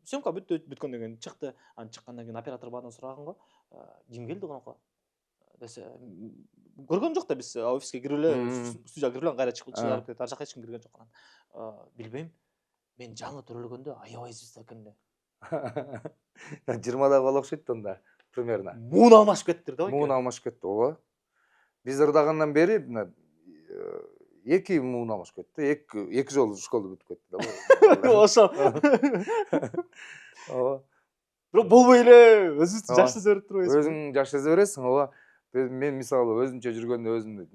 Speaker 1: Съемка бүткөндөн кийин чыкты. Анан чыккандан кийин оператор баадан сураганга, ким келди конокко десе, көргөн жок да биз офиске кирип эле, студияга кирип эле кайра чыгарып кетти. Ар жака эч ким кирген жок анан. Билбейм, мен жаңы төрөлгөндө аябай звезда экен эле.
Speaker 3: 20да бала окшойт анда примерно.
Speaker 1: Муун алмашып кеттир да.
Speaker 3: Муун алмашып кетти, ооба. Биз ырдагандан бери 2 муун алмашып кетти. 2 жолу школду бүтүп кетти да.
Speaker 1: Ошо.
Speaker 3: Ооба.
Speaker 1: Бирок болбой эле өзүңүздү
Speaker 3: Ооба.
Speaker 1: жаш сезе берип турбайсызбы?
Speaker 3: Өзүң жаш сезе бересиң, ооба. Мен мисалы өзүмчө жүргөндө өзүмдү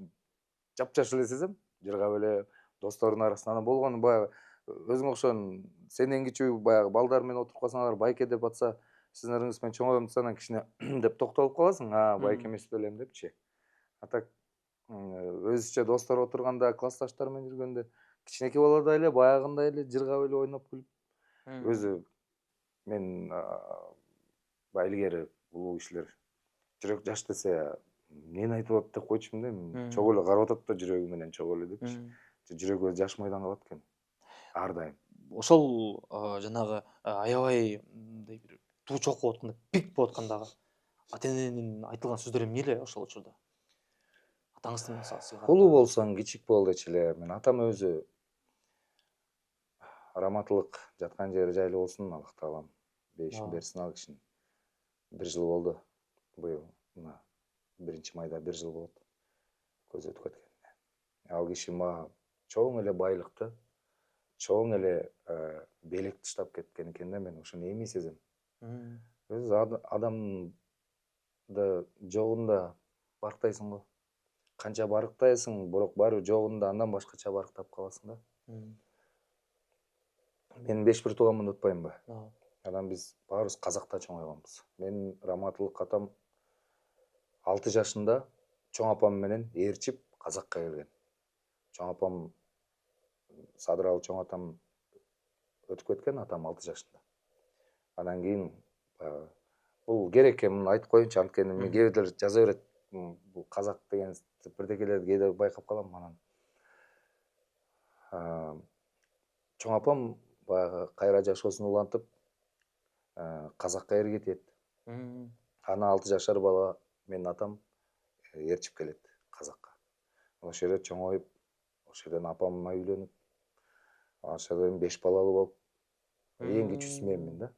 Speaker 3: жапжаш эле сезем. Жыргап эле достордун арасында анан болгону баягы өзүңө окшогон сенден кичүү баягы балдар менен отуруп калсаң, алар байке деп атса, сиздин ырыңыз менен чоңойом десе, анан кичине деп токтолуп каласың. Байке эмес белем депчи. А так өзүчө достор отурганда, классташтар менен жүргөндө кичинекей баладай эле, баягындай эле жыргап эле ойноп күлүп. Өзү мен баягы илгери бул кишилер жүрөк жаш десе, эмнени айтып атат деп койчумун да. Чогуу эле карап атат да жүрөгү менен чогуу эле депчи. Жүрөгү жаш майдан калат экен ар дайым.
Speaker 1: Ошол жанагы аябай мындай бир туу чокуп атканда, пик болуп аткандагы ата эненин айтылган сөздөрү эмне эле ошол учурда? Атаңыздын мисалы сыйга.
Speaker 3: Улуу болсоң, кичик бол дечиле. Мен атам өзү раматылык жаткан жери жайлуу болсун, Аллах таалам бейишин берсин ал кишинин. 1 жыл болду. Быйыл мына 1-майда 1 жыл болот. Көз өтүп кеткенине. Ал киши мага чоң эле байлыкты, чоң эле белекти таштап кеткен экен да, мен ошону эми сезем. Өзү адамды жогунда барктайсың го. Канча барктайсың, бирок баары жогунда андан башкача барктап каласың да. Мен 5 тууганмын деп атпаймынбы? Анан биз баарыбыз казакта чоңойгонбуз. Менин раматылык атам 6 жашында чоң апам менен ээрчип казакка келген. Чоң апам Садыралы чоң атам өтүп кеткен, атам 6 жашында. Анан кийин бул керек экен, муну айтып коеюнчу, анткени мен кээ бирлер жаза берет. Бул казак деген бирдекелерди кээде байкап калам. Анан чоң апам баягы кайра жашоосун улантып казакка эргитет. Аны 6 жашар бала менин атам ээрчип келет казакка. Ошол жерде чоңоюп, ошол жерден апамма үйлөнүп, ошол жерден 5 балалуу болуп, эң кичүүсү менмин да.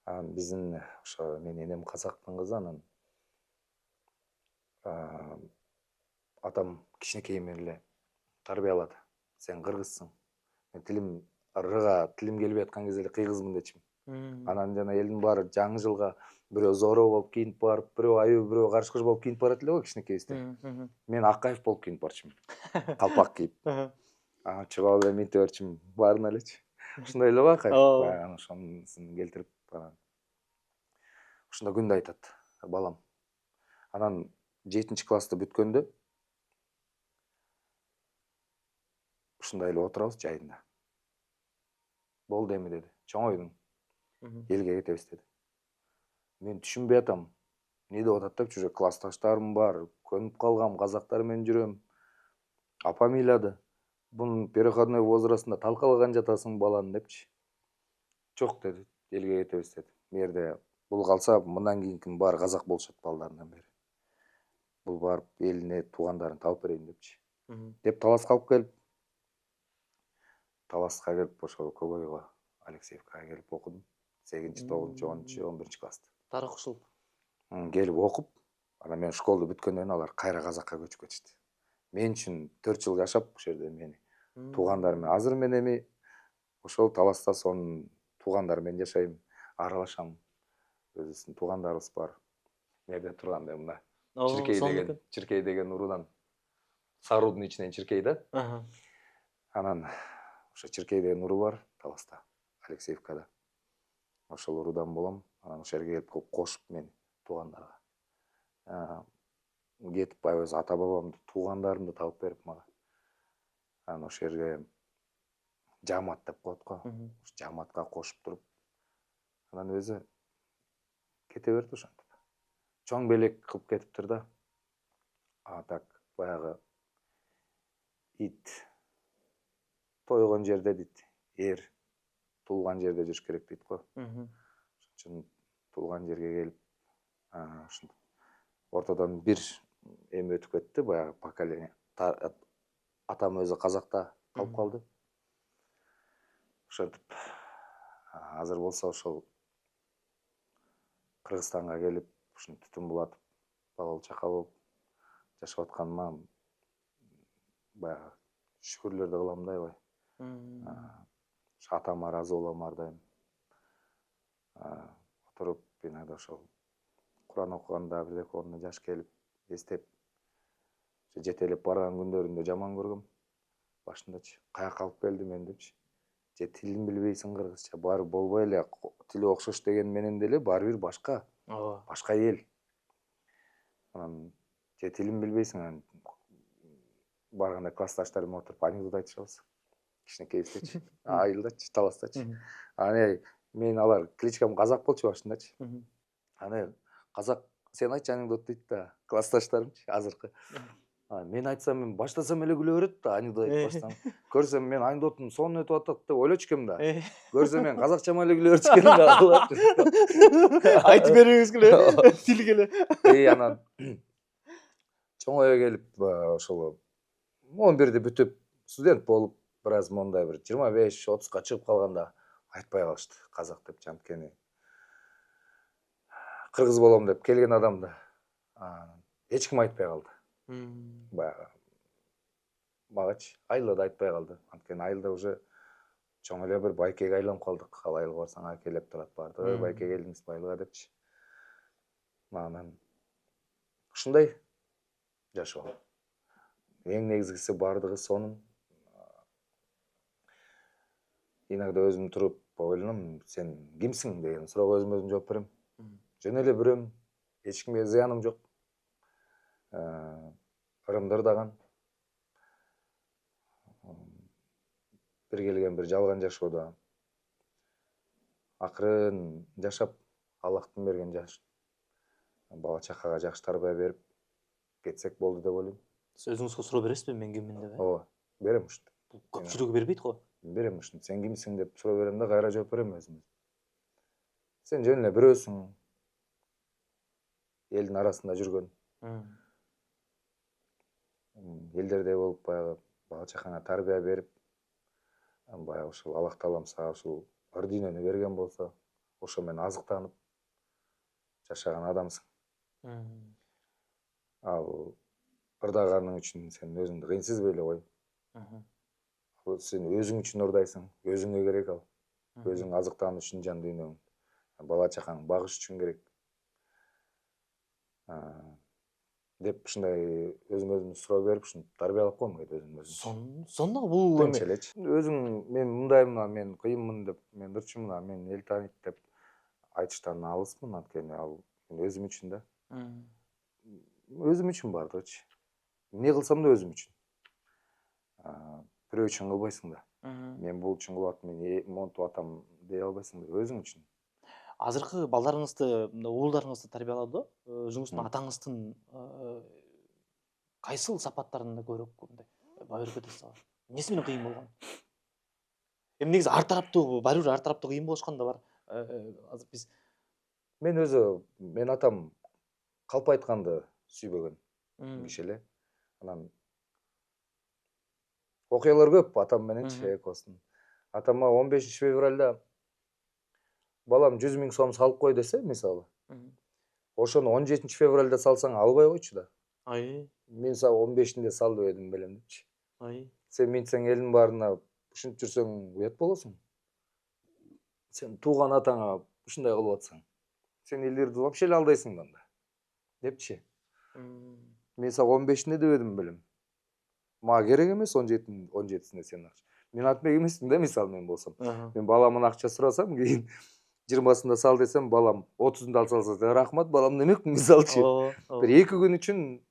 Speaker 3: Анан биздин ошо менин энем казактын кызы, анан атам кичинекейимден эле тарбиялады. Сен кыргызсың. Мен тилим келбей аткан кезде эле кыйгызмын дечимин. Анан жана элдин баары жаңы жылга бирөө Зоро болуп кийинип барып, бирөө аю, бирөө карышкыш болуп кийинип барат эле го кичинекейибизде. Мен Акаев болуп кийинип барчумун. Калпак кийип. Анан чыгып эле минте берчүмүн баарына элечи. Ушундай эле го Акаев. Анан ошонусун келтирип анан ушунда күндө айтат балам. Анан 7-классты бүткөндө ушундай эле отурабыз жайында. Болду эми деди. Чоңойдуң. Элге кетебиз деди. Мен түшүнбөй атам. Эмне деп атат деп, жүр классташтарым бар, көнүп калгам, казактар менен жүрөм. Апам ыйлады. Бунун переходной возрастында талкалаган жатасың баланы депчи. Жок деди. Элге кетебиз деди. Мерде бул калса, мындан кийинкинин баары казак болушат балдарынан бери. Бул барып элине, туугандарын таап берейин депчи. Деп Таласка алып келип, Таласка келип ошол Көбөйгө, Алексеевкага келип окудум. 8-9, 10-11 классты.
Speaker 1: Тарых ушул.
Speaker 3: Келип окуп, анан мен школду бүткөндөн кийин алар кайра казакка көчүп кетишти. Мен үчүн 4 жыл жашап ошол жерде мени туугандар менен. Азыр мен эми ошол Таласта сонун туугандар менен жашайм, аралашам. Өзүбүздүн туугандарыбыз бар. Мерде турганда мына Чиркей деген уруудан, Саруудун ичинен Чиркей да. Анан ошо Чиркей деген уруу бар Таласта, Алексеевкада. Ошол уруудан болом. Анан ошол жерге келип кошуп мени туугандарга. Кетип баягы ата бабамды, туугандарымды таап берип мага. Анан ошол жерге жамаат деп коет го. Ошо жамаатка кошуп туруп, анан өзү кете берди ошентип. Чоң белек кылып кетиптир да. Так баягы ит тойгон жерде дейт, эр туулган жерде жүрүш керек дейт го. Ошон үчүн туулган жерге келип, ушинтип ортодон бир эми өтүп кетти, баягы поколение. Атам өзү казакта калып калды. Ошентип азыр болсо ошол Кыргызстанга келип, ушинтип түтүн булатып, балалуу чакалуу болуп жашап атканыма баягы шүкүрлөрдү кылам да аябай. Атама ыраазы болом ар дайым. Отуруп иногда ошол Куран окуганда бирдеке окуганда жаш келип, эстеп, жетелеп барган күндөрүндө жаман көргөм. Башындачы, каяка алып келди мен депчи. Же тилин билбейсиң кыргызча, баары болбой эле, тили окшош деген менен деле баары бир башка. Башка эл. Анан же тилин билбейсиң, анан барганда классташтарым отуруп анекдот айтышып алса. Кичинекейибиздечи, айылдачы, таластачы. Аны мен алар кличкам Казак болчу башындачы. Аны Казак сен айтчы анекдот дейт да, классташтарымчы азыркы. Мен айтсам, мен баштасам эле күлө берет да, анекдот айтып баштасам. Көрсөм мен анекдоттун сонун өтүп атат деп ойлочу экенмин да. Көрсөм мен казакчама эле күлө берчү экенмин да.
Speaker 1: Айтып бериңиз келе, тилге эле.
Speaker 3: Анан чоңое келип ошол 11-ди бүтүп, студент болуп, бир аз мондай бир 25-30га чыгып калганда айтпай калышты казак деп, анткени кыргыз болом деп келген адамды эч ким айтпай калды. Баягы магачы айылда айтпай калды. Анткени айылда уже чоң эле бир байкеге айланып калдык. Ал айылга барсаң акелеп турат барды. Байке келдиңиз байлыга депчи. Анан ушундай жашоо. Эң негизгиси бардыгы сонун. Иногда өзүм туруп ойлоном, сен кимсиң деген суроого өзүм жооп берем. Жөн эле бирөөмүн. Эч кимге зыяным жок. Ырымдырдаган. Бир келген бир жалган жашоодо акырын жашап, Аллахтын берген жаш бала чакага жакшы тарбия берип кетсек болду деп ойлойм.
Speaker 1: Сиз өзүңүзгө суроо бересизби, мен киммин деп?
Speaker 3: Ооба, берем ушинтип.
Speaker 1: Көпчүлүгү бербейт го.
Speaker 3: Берем ушинтип. Сен кимсиң деп суроо берем да, кайра жооп берем өзүм. Сен жөн эле бирөөсүң. Элдин арасында жүргөн. Элдердей болуп баягы бала чакаңа тарбия берип, баягы ушул Аллах таалам сага ушул ыр дүйнөнү берген болсо, ошо менен азыктанып жашаган адамсың. Ал ырдаганың үчүн сен өзүңдү кыйынсызбай эле кой. Сен өзүң үчүн ырдайсың, өзүңө керек ал. Өзүң азыктануу үчүн жан дүйнөң. Бала чакаң багыш үчүн керек. Деп ушундай өзүм суроо берип, ушуну тарбиялап койм кайда өзүм.
Speaker 1: Сонда бул
Speaker 3: Тынч элечи. Өзүң мен мындаймын, мен кыйынмын деп, мен ырчымын, мен эл тааныйт деп айтыштан алыспын, анткени ал өзүм үчүн да. Өзүм үчүн бардыгычы. Эмне кылсам да өзүм үчүн. Бирөө үчүн кылбайсың да. Мен бул үчүн кылып атам, мен монтип атам дей албайсың да, өзүң үчүн.
Speaker 1: Азыркы балдарыңызды, уулдарыңызды тарбиялоодо өзүңүздүн атаңыздын кайсыл сапаттарында көбүрөөк баа берип кетесиз ага? Эмнеси менен кыйын болгон? Эми негизи ар тараптуу, баары бир ар тараптуу кыйын болушкан да бар. Азыр биз
Speaker 3: Мен атам калп айтканды сүйбөгөн киши эле. Анан окуялар көп атам мененчи экөөбүздүн. Атама 15-февралда балам 100 000 сом салып кой десе, мисалы. Ошону 17-февралда салсаң албай койчу да. Мен сага 15-инде сал деп едим белем депчи. Сен минтсең элдин баарына ушинтип жүрсөң уят болосуң. Сен тууган атаңа ушундай кылып атсаң, сен элдерди вообще эле алдайсың да депчи. Мен сага 15-инде деп едим белем. Мага керек эмес 17-синде сен акча. Мен атмек эмесмин да, мисалы мен болсом. Мен баламдын акча сурасам, кийин 20-сында сал десем, балам 30-ында алса рахмат, балам демекмин, мисалчы. Бир 2 күн үчүн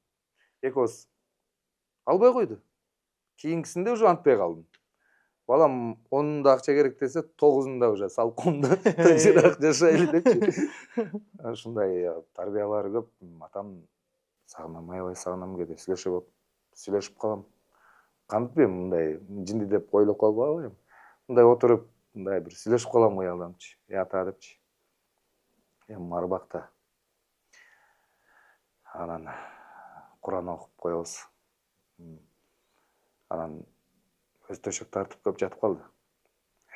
Speaker 3: экөөбүз албай койду. Кийинкисинде уже антпай калдым. Балам 10-ында акча керек десе, 9-ында уже салып коем да, тынчыраак жашайлы депчи. Ушундай тарбиялары көп. Атам сагынам, аябай сагынам, кээде сүйлөшүп калам. Кантип эми мындай жинди деп ойлоп калбайбы? Мындай отуруп, мындай бир сүйлөшүп калам кыялдамчы. Ата депчи. Эми арбакта. Анан Куран окуп коебуз. Анан өз төшөк тартып көп жатып калды.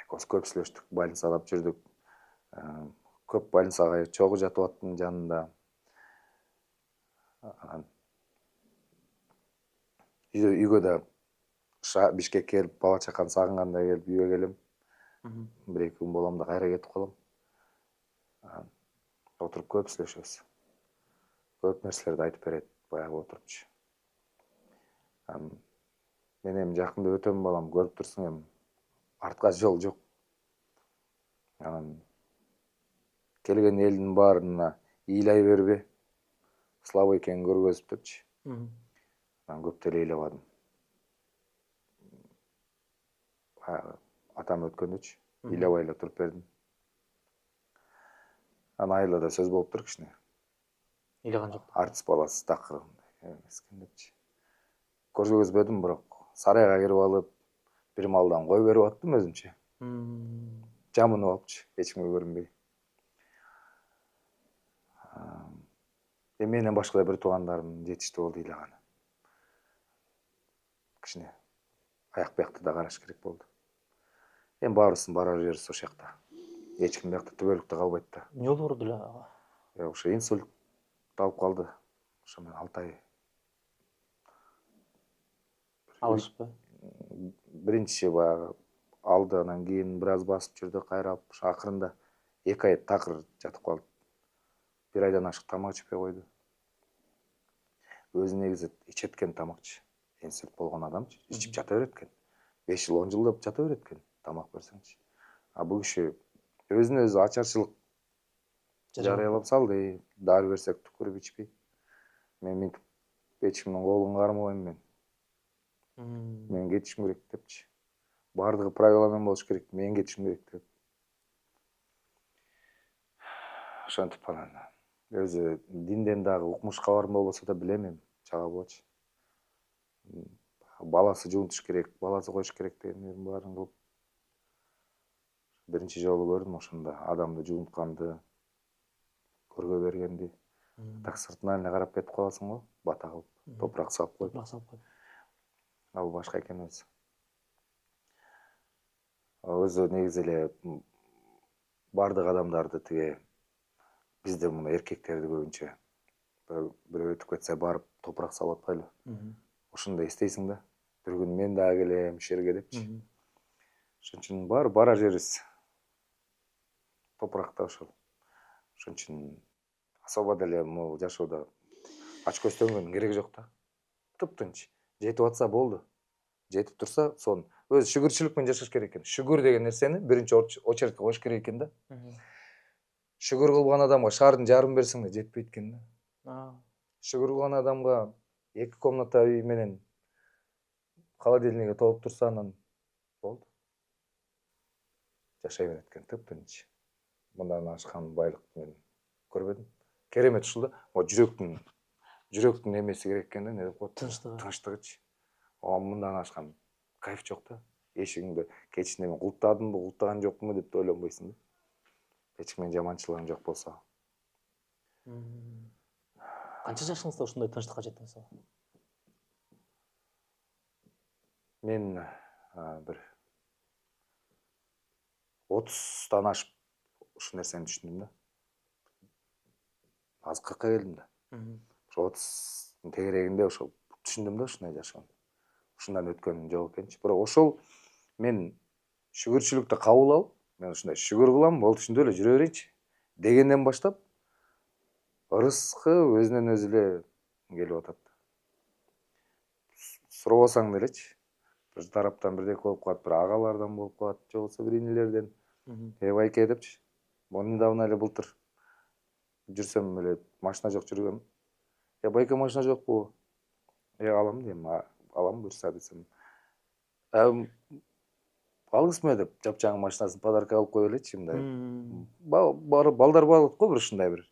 Speaker 3: Экөөбүз көп сүйлөштүк, больницада жүрдүк. Көп больницага чогуу жатып аттым жанында. Анан үйгө да Бишкекке келип бала чаканы сагынганда келип үйгө келем. Бир эки күн болом да кайра кетип калам. Отуруп көп сүйлөшөбүз. Көп нерселерди айтып берет баягы отурупчу. Мен эми жакында өтөм балам, көрүп турсуң эми артка жол жок. Анан келген элдин баарына ыйлай бербе. Слабый экенин көргөзүп депчи. Анан көп деле ыйлабадым. Атам өткөндөчү ыйлабай эле туруп бердим. Анан айылда сөз болуптур кичине.
Speaker 1: Ыйлаган жок.
Speaker 3: Артист баласы такырында эмескен депчи. Көргөзбөдүм, бирок сарайга кирип алып, бир малдан кой берип аттым өзүмчө. Жамынып алыпчы, эч кимге көрүнбөй. Менен башка да бир туугандарым жетиштүү болду ыйлаганы. Кичине аяк биякты да караш керек болду. Эми баарыбыздын барар жерибиз ошол жакта. Эч ким биякта түбөлүктө калбайт да.
Speaker 1: Эмне болду эле?
Speaker 3: Ошо инсульт алып калды. Ошо менен 6 ай.
Speaker 1: Алышпы?
Speaker 3: Биринчи баягы алды, анан кийин бир аз басып жүрдү, кайра алып, ошо акырында 2 ай такыр жатып калды. 1 айдан ашык тамак ичпей койду. Өзү негизи ичет экен тамакчы. Инсульт болгон адамчы, ичип жата берет экен. 5 жыл, 10 жылдап жата берет экен тамак берсеңчи. Бул киши өзүнө өзү ачарчылык жарыялап салды. Дары берсек түкүрүп ичпей. Мен мынтип эч кимдин колун кармабайм мен. Мен кетишим керек депчи. Бардыгы правила менен болуш керек, мен кетишим керек деп. Ошентип анан өзү динден дагы укмушка барым болбосо да билем эми, чага болчу. Баласы жуунтуш керек, баласы коюш керек дегендердин баарын кылып. Биринчи жолу көрдүм ошондо адамды жуунтканды, көргө бергенди. Так сыртынан эле карап кетип каласың го, бата кылып, топурак салып коюп. Ал башка экен өзү. Өзү негизи эле бардык адамдарды тиги бизде муну эркектерди көбүнчө бирөө өтүп кетсе барып топурак салып атпайлы. Ошондой эстейсиң да. Бир күн мен дагы келем ушул жерге депчи. Ошон үчүн барар жерибиз топуракта ошол. Ошон үчүн особо деле могу жашоодо ачкөздөнгөндүн кереги жок да. Тыптынч. Жетип атса болду. Жетип турса сонун. Өзү шүгүрчүлүк менен жашаш керек экен. Шүгүр деген нерсени биринчи очередке коюш керек экен да. Шүгүр кылган адамга шаардын жарымын берсең да жетпейт экен да. Шүгүр кылган адамга 2 комната үй менен холодильниги толуп турса анан болду. Жашай берет экен тыптынч. Мындан ашкан байлык мен көрбөдүм. Керемет ушул да. Жүрөктүн эмеси керек экен да, эмне деп коет? Тынчтыгычы. Мындан ашкан кайф жок да. Эшигиңди кечинде мен култадымбы, култаган жокму деп ойлонбойсуң да. Эч кимдин жаманчылыгың жок болсо.
Speaker 1: Канча жашыңызда ушундай тынчтыкка жеттиңиз?
Speaker 3: Мен бир 30-тан ашып ушул нерсени түшүндүм да. Азыр 40-ка келдим да. Ошо 30-тын тегерегинде ошо түшүндүм да ушундай жашоону. Ушундан өткөнүм жок экенчи. Бирок ошол мен шүгүрчүлүктү кабыл алып, мен ушундай шүгүр кылам, болду ушундай эле жүрө берейинчи дегенден баштап ырыскы өзүнөн өзү эле келип атат. Сурабасаң делечи. Bir тараптан бирдеке болуп калат, бир агалардан болуп калат, же болбосо бир инилерден. Байке депчи. Могу недавно эле былтыр жүрсөм эле машина жок жүргөм. Байке машина жокпу? Алам дейм, алам буюрса десем. Алыңызбы деп жапжаңы машинасын подарка алып коюп элечи мындай. Балдар болот го бир ушундай бир.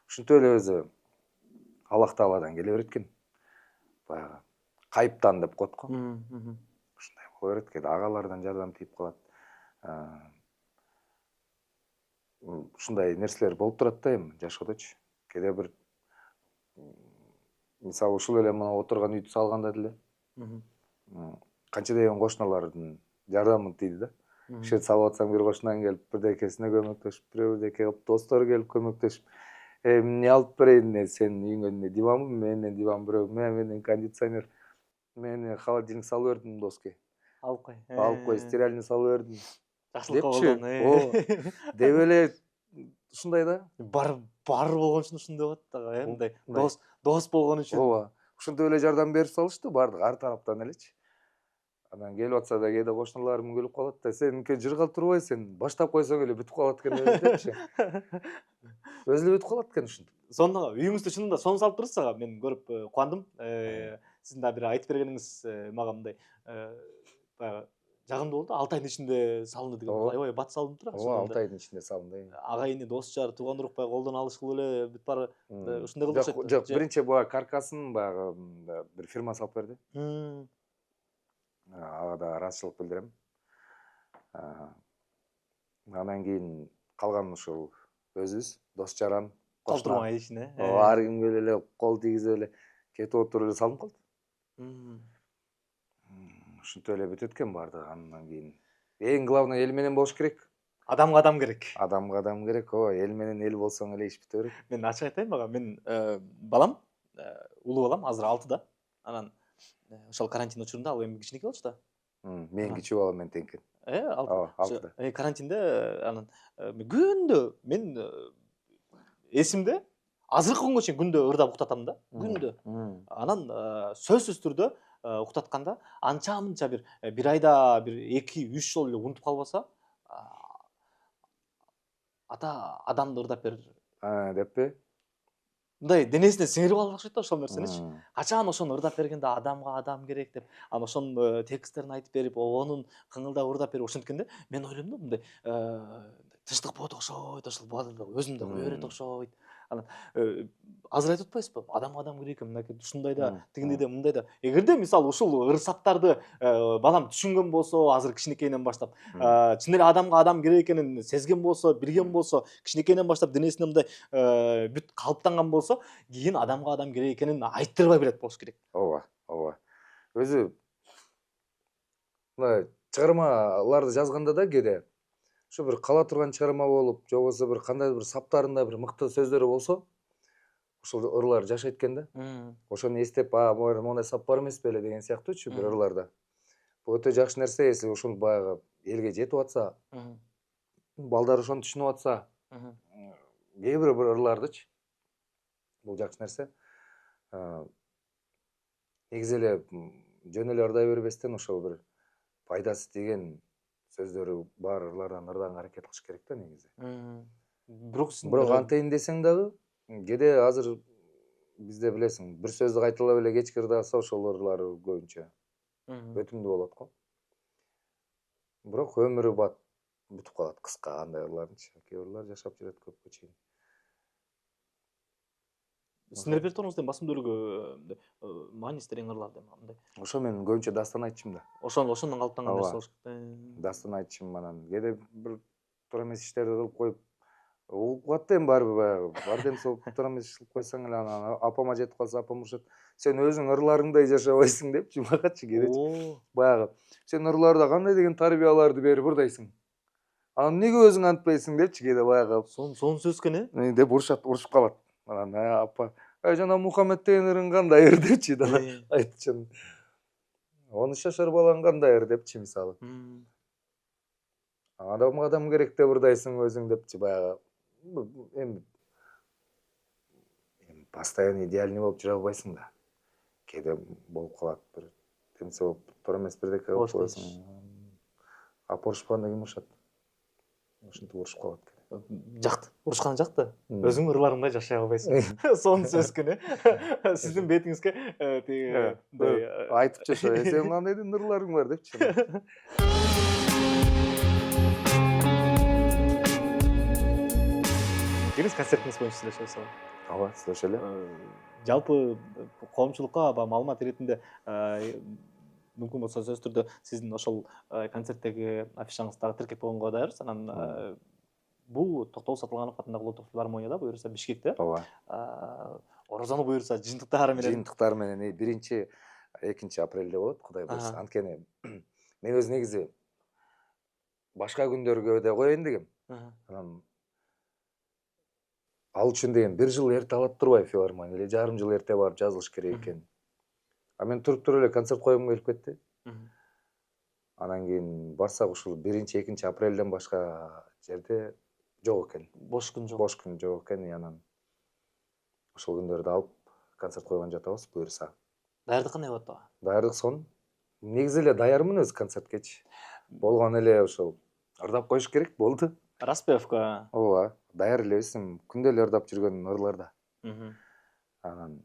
Speaker 3: Ушинтип эле өзү Аллах Тааладан келе берет экен. Баягы кайыптан деп коет го. Ушундай боло берет экен. Агалардан жардам тийип калат. Ушундай нерселер болуп турат да эми жашоодочу. Кээде бир мисалы ушул эле мына отурган үйдү салганда деле канча деген кошуналардын жардамы тийди да. Ушул жерди салып атсаң бир кошунан келип бирдекесине көмөктөшүп, бирдеке кылып достору келип көмөктөшүп, эмне алып берейин, сенин үйүңө диванбы, менен диван бирөө, менен кондиционер. Мени холодильник салып бердим доска.
Speaker 1: Алып кой.
Speaker 3: Алып кой, стиральный салып бердим.
Speaker 1: Жакшылыкка
Speaker 3: Депчи.
Speaker 1: колдон.
Speaker 3: Деп эле ушундай да.
Speaker 1: Бар болгон үчүн ушундай болот дагы, мындай
Speaker 3: Мындай.
Speaker 1: дос болгон үчүн.
Speaker 3: Ооба. Ушинтип эле жардам берип салышты баардык ар тараптан элечи. Анан келип атса да кээде кошуналарым күлүп калат да, сеники жыргалып турбайбы, сен баштап койсоң эле бүтүп калат экен депчи. Өзү эле бүтүп калат экен ушинтип.
Speaker 1: Сонда үйүңүздө чынында сонун салып турасыз ага. Мен көрүп кубандым. Сиздин дагы бир айтып бергениңиз мага мындай баягы жагымдуу болду. 6 айдын ичинде салынды деген.
Speaker 3: Ооба.
Speaker 1: Аябай бат салынып турат.
Speaker 3: Ооба, 6 айдын ичинде салынды.
Speaker 1: Ага эне, дос жар, тууган урукпай колдон алышкылы эле бүт баары ушундай кылып окшойт.
Speaker 3: Жок, биринчи баягы каркасын баягы бир фирма салып берди. Ага да ыраазычылык билдирем. Анан кийин калганын ушул өзүбүз, дос жаран,
Speaker 1: Калтырмай ишин,
Speaker 3: ар кимге эле кол тийгизип эле кетип отуруп эле салынып калды. Ушинтип эле бүтөт экен баардыгы. Андан кийин эң главный эл менен болуш керек.
Speaker 1: Адамга адам керек.
Speaker 3: Адамга адам керек. Ооба, эл менен эл болсоң эле иш бүтө берет.
Speaker 1: Мен ачык айтайын мага, мен балам, улуу балам азыр 6да. Анан ошол карантин учурунда ал эми кичинекей болчу да.
Speaker 3: Мен кичүү балам менен тең экен.
Speaker 1: 6.
Speaker 3: Ооба, 6да.
Speaker 1: Карантинде анан күндө мен эсимде азыркы күнгө чейин күндө ырдап уктатам да. Күндө. Анан сөзсүз түрдө уктатканда анча мынча бир айда бир 2-3 жолу эле унутуп калбаса, ата адамды ырдап бер
Speaker 3: Деппи?
Speaker 1: мындай денесине сиңирип алып окшойт да ошол нерсеничи. Качан ошону ырдап бергенде адамга адам керек деп, анан ошонун тексттерин айтып берип, онун кыңылдап ырдап берип ошенткенде мен ойлойм да мындай тынчтык болот окшойт, ошол өзүмдө кое берет окшойт. Анан азыр айтып атпайсызбы? Адамга адам керек экен, мынакей ушундай да, тигиндей да, мындай да. Эгерде мисалы ушул ырсаттарды балам түшүнгөн болсо, азыр кичинекейинен баштап, чын эле адамга адам керек экенин сезген болсо, билген болсо, кичинекейинен баштап денесине мындай бүт калыптанган болсо, кийин адамга адам керек экенин айттырбай билет болуш керек.
Speaker 3: Ооба, ооба. Өзү мындай чыгармаларды жазганда да кээде ушу бир кала турган чыгарма болуп, же болбосо бир кандайдыр бир саптарында бир мыкты сөздөрү болсо, ушул ырлар жашайт экен да. Ошону эстеп, мондай сап бар эмес беле деген сыяктуучу бир ырларда. Бул өтө жакшы нерсе, если ушул баягы элге жетип атса, балдар ошону түшүнүп атса, кээ бир ырлардычы. Бул жакшы нерсе. Негизи эле жөн эле ырдай бербестен ошол бир пайдасы тиген сөздөрү бар ырлардан ырданга аракет кылыш керек да негизи. Бирок антейин десең дагы, кээде азыр бизде билесиң, бир сөздү кайталап эле кечки ырдаса ошол ырлар көбүнчө өтүмдүү болот го. Бирок өмүрү бат бүтүп калат кыска андай ырлардынчы. Кээ ырлар жашап жүрөт көпкө чейин.
Speaker 1: Сиздин репертуарыңыздын басым бөлүгү мааниси терең ырлар деп мындай.
Speaker 3: Ошо мен көбүнчө дастан айтчымын да.
Speaker 1: Ошондон калыптанган нерсе болуш керек.
Speaker 3: Дастан айтчым, анан кээде бир туура эмес иштерди кылып коюп, угат да эми барбы баягы. Бар дем сол туура эмес иш кылып койсоң эле анан апама жетип калса, апам урушат. Сен өзүң ырларыңдай жашабайсың депчи макачы кээдечи. Баягы сен ырларда кандай деген тарбияларды берип ырдайсың. Анан эмнеге өзүң антпайсың депчи кээде баягы.
Speaker 1: Сонун сөз экен
Speaker 3: деп урушуп калат. Анан апа, жана Мухаммед деген ырың кандай ыр депчи айтчу. Оны шашар балаң кандай ыр депчи мисалы. Адамга адам керек деп ырдайсың өзүң депчи баягы. Эми постоянно идеальный болуп жүрө албайсың да. Кээде болуп калат бир темсе болуп, туура эмес бирдеке кылып койсоң. Апа урушпаганда ким урушат? Ошентип урушуп калат.
Speaker 1: Жакты, урушкан жакты. Өзүң ырларыңдай жашай албайсың. Сонун сөз экен Сиздин бетиңизге тиги
Speaker 3: айтып жашо. Сен кандайдын ырларың бар депчи.
Speaker 1: Кеңес концертиңиз боюнча сүйлөшөбүз.
Speaker 3: Ооба, сүйлөшөлү.
Speaker 1: Жалпы коомчулукка маалымат иретинде мүмкүн болсо сөзсүз түрдө сиздин ошол концерттеги афишаңыз дагы тиркеп койгонго даярбыз. Анан бул Токтогул Сатылганов атындагы улуттук филармонияда буюрса Бишкекте.
Speaker 3: Ооба.
Speaker 1: Орозону буюрса жыйынтыктары менен.
Speaker 3: 1-2 апрелде болот, Кудай буйрса. Анткени мен өз негизи башка күндөргө да коеюн дегем. Анан ал үчүн деген 1 жыл эрте алат турбайбы филармония, эле жарым жыл эрте барып жазылыш керек экен. Мен туруп эле концерт коюм келип кетти. Анан кийин барсак ушул 1-2 апрелден башка жерде жок экен.
Speaker 1: Бош күн жок.
Speaker 3: Бош күн жок экен. Анан ошол күндөрдү алып концерт койгон жатабыз буюрса.
Speaker 1: Даярдык кандай болот ага?
Speaker 3: Даярдык сонун. Негизи эле даярмын өзү концерткечи. Болгон эле ошол ырдап коюш керек болду.
Speaker 1: Распевка.
Speaker 3: Ооба, даяр элебиз. Күндө эле ырдап жүргөн ырларда. Анан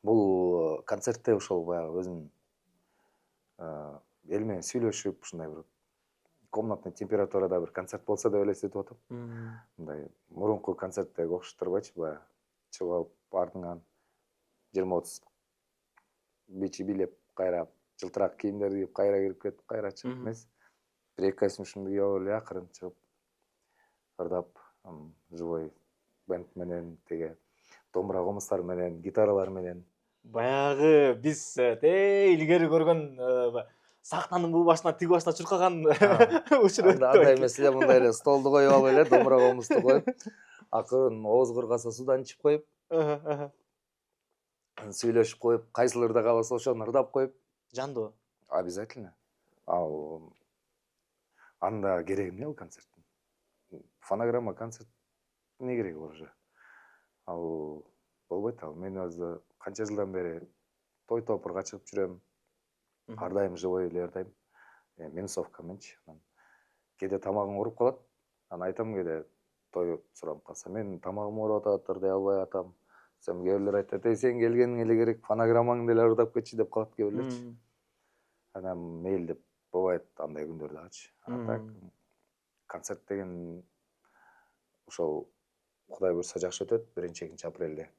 Speaker 3: бул концертте ошол баягы өзүм эл менен сүйлөшүп, ушундай бир комнатный температурада бир концерт болсо деп элестетип атам. Мындай мурунку концерттеги окшоштурбайчы, баягы чыгып алып артыңан 20-30 бичи билеп, кайра жылтырак кийимдер кийип, кайра кирип кетип, кайра чыгып эмес. 1-2 костюм кийип алып эле акырын чыгып ырдап, живой бенд менен, теге домбура комуздар менен, гитаралар менен.
Speaker 1: Баягы биз илгери көргөн сахнанын бул башынан тиги башына чуркаган учур өттү.
Speaker 3: Андай эмес эле, мындай эле столду коюп алып эле, домбура комузду коюп, акырын ооз кыргаса судан ичип коюп, сүйлөшүп коюп, кайсыл ырда кааласа ошону ырдап коюп.
Speaker 1: Жандуу.
Speaker 3: Обязательно. Ал анда кереги эмне ал концерттин? Фонограмма концерт эмне кереги бар уже? Ал болбойт ал. Мен өзү канча жылдан бери той топурга чыгып жүрөм. Ар дайым живой эле ырдайм. Минусовка менчи. Кээде тамагым ооруп калат. Анан айтам кээде той сурап калса, мен тамагым ооруп атат, ырдай албай атам. Кээ бирлер айтат, сен келгениң эле керек, фонограммаңды эле ырдап кетчи деп калат кээ бирлерчи. Анан мейли деп болбойт андай күндөр дагычы. Так концерт деген ошол Кудай буйрса жакшы өтөт 1-2 апрелде.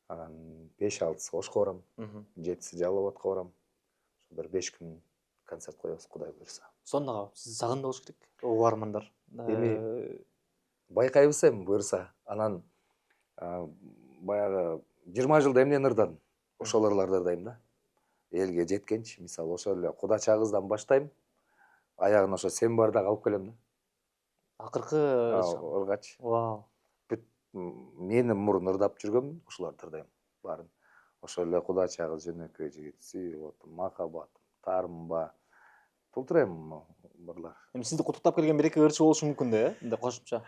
Speaker 3: Анан 5-6 Ошко барам, 7 Жалал Абадка барам. Ошо бир 5 күн концерт коебуз Кудай буйрса.
Speaker 1: Сонда сиз сагынды болуш керек. Угармандар.
Speaker 3: Эми байкайбыз эми буйрса. Анан баягы 20 жылда эмнени ырдадым? Ошол ырларды ырдайм да. Элге жеткенчи, мисалы ошол эле Куда чагыздан баштайм. Аягына ошо Сен барда калып келем да.
Speaker 1: Акыркы
Speaker 3: ыргачы.
Speaker 1: Вау.
Speaker 3: Мени мурун ырдап жүргөм, ошолорду ырдайм баарын. Ошол эле Куда чагыз жөнөкөй жигит, сүйүп отум, махаббатым, тарымба. Толтурайм ырлар.
Speaker 1: Эми сизди куттуктап келген 1-2 ырчы болушу мүмкүн да, мындай кошумча.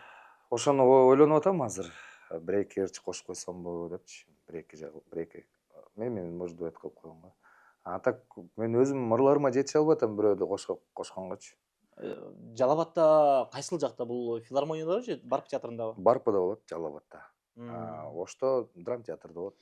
Speaker 3: Ошону ойлонуп атам азыр. 1-2 ырчы кошуп койсомбу депчи. 1-2 мен может дуэт кылып койгонго. А так мен өзүм ырларыма жетише албай атам бирөөдү кошконгочу.
Speaker 1: Жалал кайсыл жакта? Бул филармониядабы же Барп театрындабы?
Speaker 3: Барпыда болот, Жалал Абадта. Ошто драм театрда болот.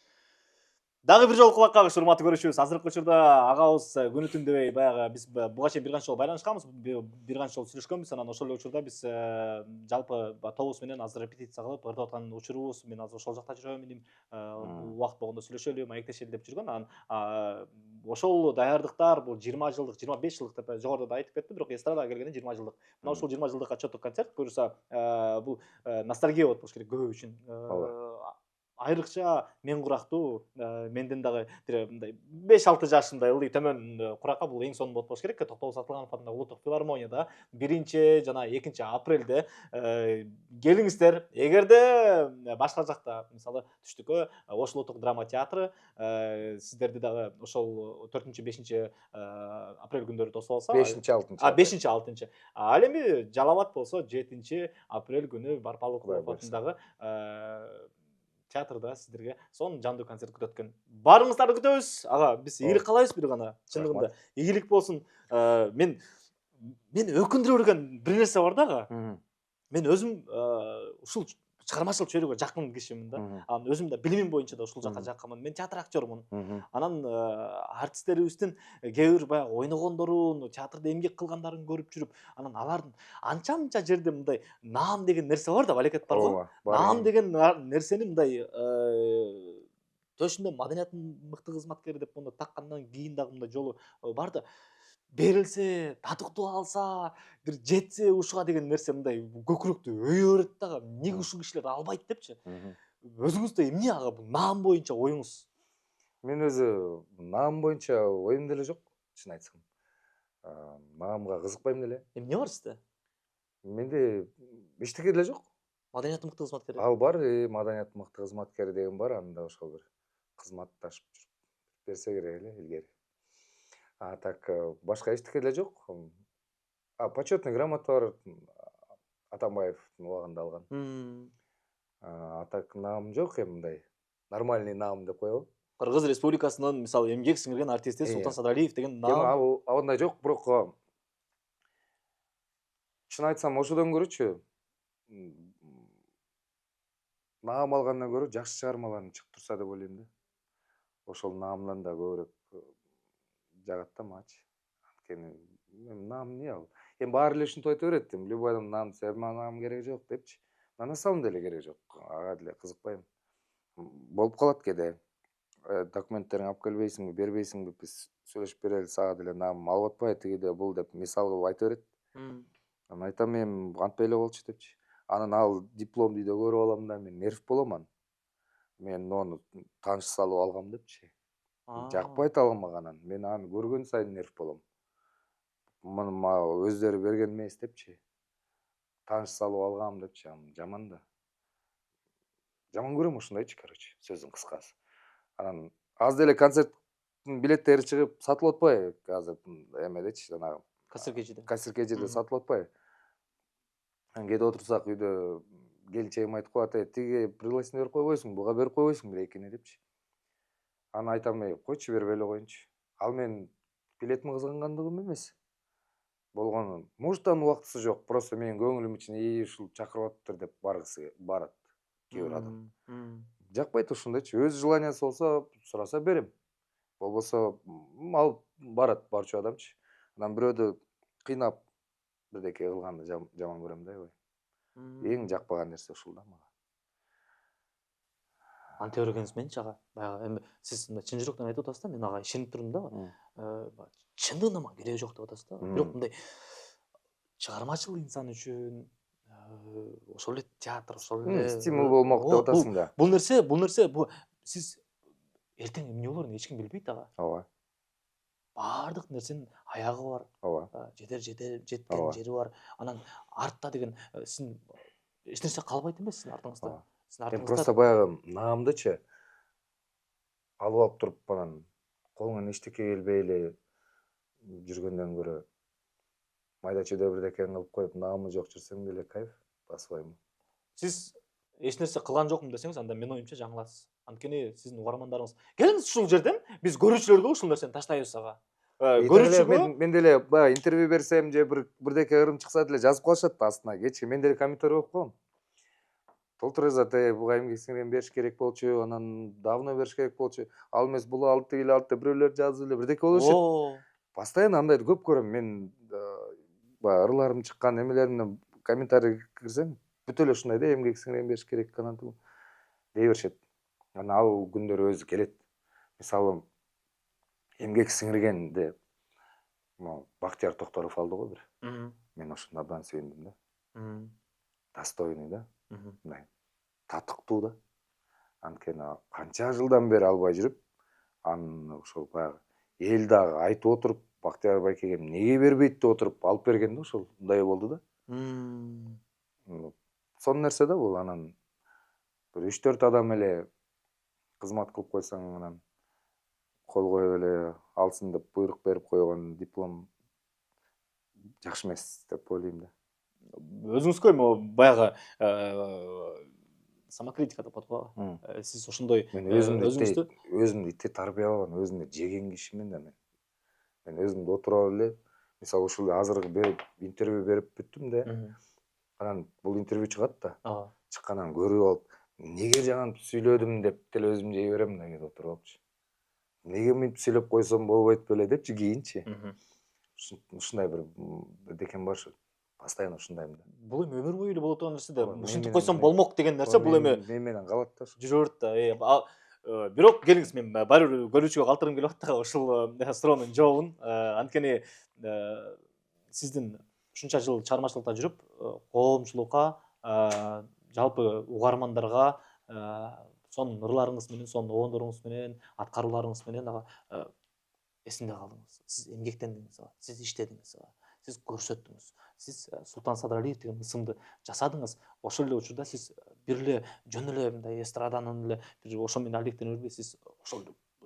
Speaker 1: Дагы бир жолу кулак кагыш, урматтуу көрүүчүбүз. Азыркы учурда агабыз күнү түн дебей баягы биз буга чейин бир канча жолу байланышканбыз, бир канча жолу сүйлөшкөнбүз. Анан ошол эле учурда биз жалпы тобубуз менен азыр репетиция кылып ырдап аткан учурубуз. Мен азыр ошол жакта жүрөм идим. Бул убакыт болгондо сүйлөшөлү, маектешели деп жүргөн. Анан ошол даярдыктар бул 20 жылдык, 25 жылдык деп жогоруда да айтып кетти, бирок эстрадага келгенде 20 жылдык. Мына ушул 20 жылдык отчеттук концерт буюрса, бул ностальгия болуп болуш керек көбү үчүн. Айрыкча мен курактуу, менден дагы мындай 5-6 жашымдай ылдый төмөн куракка бул эң сонун болуп болуш керек. Токтогул Сатылганов атындагы Улуттук филармонияда 1 жана 2 апрелде келиңиздер. Эгерде башка жакта, мисалы Түштүккө Ош улуттук драма театры сиздерди дагы ошол 4-5 апрель күндөрү тосуп алса,
Speaker 3: 5-6.
Speaker 1: 5-6. Ал эми Жалал Абад болсо 7 апрель күнү Барпалыков атындагы театрда сиздерге сонун жандуу концерт күтөт экен. Барыңыздарды күтөбүз. Ага, биз ийгилик каалайбыз бир гана. Чындыгында ийгилик болсун. Мен өкүндүрө берген бир нерсе бар да ага. Мен өзүм ушул чыгармачылык чөйрөгө жакын кишимин да. Анан өзүм да билимим боюнча да ушул жака жакынмын. Мен театр актёрмун. Анан артисттерибиздин кээ бир баягы ойногондорун, театрда эмгек кылгандарын көрүп жүрүп, анан алардын анча жерде мындай наам деген нерсе бар да, балекет бар го. Наам деген нерсени мындай төшүндө маданияттын мыкты кызматкери деп муну таккандан кийин дагы мындай жолу бар да. Берилсе, татыктуу алса, бир жетсе ушуга деген нерсе мындай көкүрөктү өйө берет да. Эмнеге ушул кишилер албайт депчи. Өзүңүздө эмне ага бул наам боюнча оюңуз?
Speaker 3: Мен өзү наам боюнча оюм деле жок, чын айтсам. Наамга кызыкпайм деле.
Speaker 1: Эмне бар сизде?
Speaker 3: Менде эчтеке деле жок.
Speaker 1: Маданияттын мыкты кызматкери.
Speaker 3: Ал бар, маданияттын мыкты кызматкери деген бар, анда ошол бир кызматташып жүрүп берсе керек эле илгери. А так башка эчтеке эле жок. Почетный грамота бар. Атамбаевдин убагында алган. А так наам жок мындай. Нормальный наам деп коебу.
Speaker 1: Кыргыз Республикасынын мисалы эмгек сиңирген артисти Султан Садыралиев деген
Speaker 3: Эми
Speaker 1: наам.
Speaker 3: андай жок, бирок чын айтсам ошодон көрүүчү наам алгандан көрө жакшы чыгармаларын чыгып турса деп ойлойм да. Ошол наамдан да көбүрөөк жагат да мачы. Анткени наам эмне ал? Эми баары эле ушинтип айта берет. Любой адам наам десе, наам керек жок депчи. На самом деле керек жок. Ага деле кызыкпайм. Болуп калат кээде. Документтериңди алып келбейсиңби, бербейсиңби, биз сүйлөшүп берели, сага деле наам алып атпай, тиги бул деп мисал кылып айта берет. Анан айтам эми антпай эле болчу депчи. Анан ал диплом үйдө көрүп алам да, мен нерв болом. Мен ону тааныш салып алгам депчи. Жакпайт ал мага анан. Мен аны көргөн сайын нерв болом. Муну мага өздөрү берген эмес депчи. Тааныш салып алгам депчи. Жаман да. Жаман көрөм ушундайчы, короче, сөздүн кыскасы. Анан аз деле концерттин билеттери чыгып сатылып атпайбы азыр эмедечи, жанагы Касиркежиде сатылып атпайбы. Кетип отурсак үйдө келинчегим айтып коет, тиги пригласительный берип койбойсуңбу, буга берип койбойсуңбу бирекини депчи. Аны айтам, койчу, бербей эле коеюнчу. Ал мен билетиме кызгангандыгым эмес. Болгону, может, анын убактысы жок, просто менин көңүлүм үчүн ушул чакырып атыптыр деп баргысы барат кээ бир адам. Жакпайт ушундайчы, өз желаниясы болсо, сураса берем. Болбосо алып барат барчу адамчы. Анан бирөөдү кыйнап бирдеке кылганды жаман көрөм да, аябай. Эң жакпаган нерсе ушул да мага.
Speaker 1: Анте көргөнүңүз менчи ага. Баягы эми сиз мындай чын жүрөктөн айтып атасыз да, мен ага ишенип турдум да. Чындыгында мага кереги жок деп атасыз да. Бирок мындай чыгармачыл инсан үчүн ошол эле театр, ошол эле
Speaker 3: стимул болмок деп атасың да.
Speaker 1: Бул нерсе сиз эртең эмне болорун эч ким билбейт ага.
Speaker 3: Ооба.
Speaker 1: Баардык нерсенин аягы бар.
Speaker 3: Ооба.
Speaker 1: Жеткен жери бар. Анан артта деген сиздин эч нерсе калбайт эмес сиздин артыңызда.
Speaker 3: Эми просто баягы наамдычы алып алып туруп анан колуңан эчтеке келбей эле жүргөндөн көрө майда чүйдө бирдекени кылып коюп наамы жок жүрсөң деле кайф, по-своему.
Speaker 1: Сиз эч нерсе кылган жокмун десеңиз, анда менин оюмча жаңыласыз. Анткени сиздин угармандарыңыз келиңиз ушул жерден биз көрүүчүлөргө ушул нерсени таштайбыз ага. Көрүүчүгө
Speaker 3: мен деле баягы интервью берсем же бирдеке ырым чыкса деле жазып калышат астына. Кечи мен деле комментарий окуп калам. Толтур жазат, буга эмгек сиңирген бериш керек болчу, анан давно бериш керек болчу. Ал эмес, бул алды тигил алды деп бирөөлөр жазып эле бирдеке болушат. Постоянно андайды көп көрөм. Мен баягы ырларым чыккан эмелеримден комментарий кирсем, бүт эле ушундай да, эмгек сиңирген бериш керек анан дей беришет. Анан ал күндөр өзү келет. Мисалы, эмгек сиңиргенде Бактияр Токторов алды го бир. Мен ошону абдан сүйүндүм да. Достойный да. Мындай татыктуу да. Анткени канча жылдан бери албай жүрүп, аны ошол баягы эл дагы айтып отуруп, Бактияр байкеге эмнеге бербейт деп отуруп алып берген да, ошол мындай болду да. Сонун нерсе да бул. Анан бир 3-4 адам эле кызмат кылып койсоң, анан кол коюп эле алсын деп буйрук берип койгон диплом жакшы эмес деп ойлойм да.
Speaker 1: Өзүңүзгө эми баягы самокритика деп коет го. Сиз ошондой
Speaker 3: өзүмдү итте тарбиялаган, өзүмдү жеген кишимин да мен. Мен өзүмдү отуруп эле, мисалы ушул азыркы интервью берип бүттүм да. Анан бул интервью чыгат да. Чыккандан көрүп алып, неге жанагынтип сүйлөдүм деп деле өзүм жей берем да, кете отуруп алыпчы. Неге мынтип сүйлөп койсом болбойт беле депчи кийинчи. Ушундай бирдекем бар. Постоянно ушундаймын да.
Speaker 1: Бул эми өмүр бою эле боло турган нерсе да. Ушинтип койсом болмок деген нерсе бул эми
Speaker 3: мен менен калат да.
Speaker 1: Жүрө берет да. Бирок келиңиз, мен баары бир көрүүчүгө калтыргым келип атты ушул суроонун жообун. Анткени сиздин ушунча жыл чыгармачылыкта жүрүп, коомчулукка, жалпы угармандарга сонун ырларыңыз менен, сонун обондоруңуз менен, аткарууларыңыз менен эсинде калдыңыз. Сиз эмгектендиңиз, сиз иштедиңиз, сиз көрсөттүңүз. Сиз Султан Садыралиев деген ысымды жасадыңыз. Ошол эле учурда сиз бир эле жөн эле мындай эстраданын эле бир ошо менен алектене бербей, сиз ошол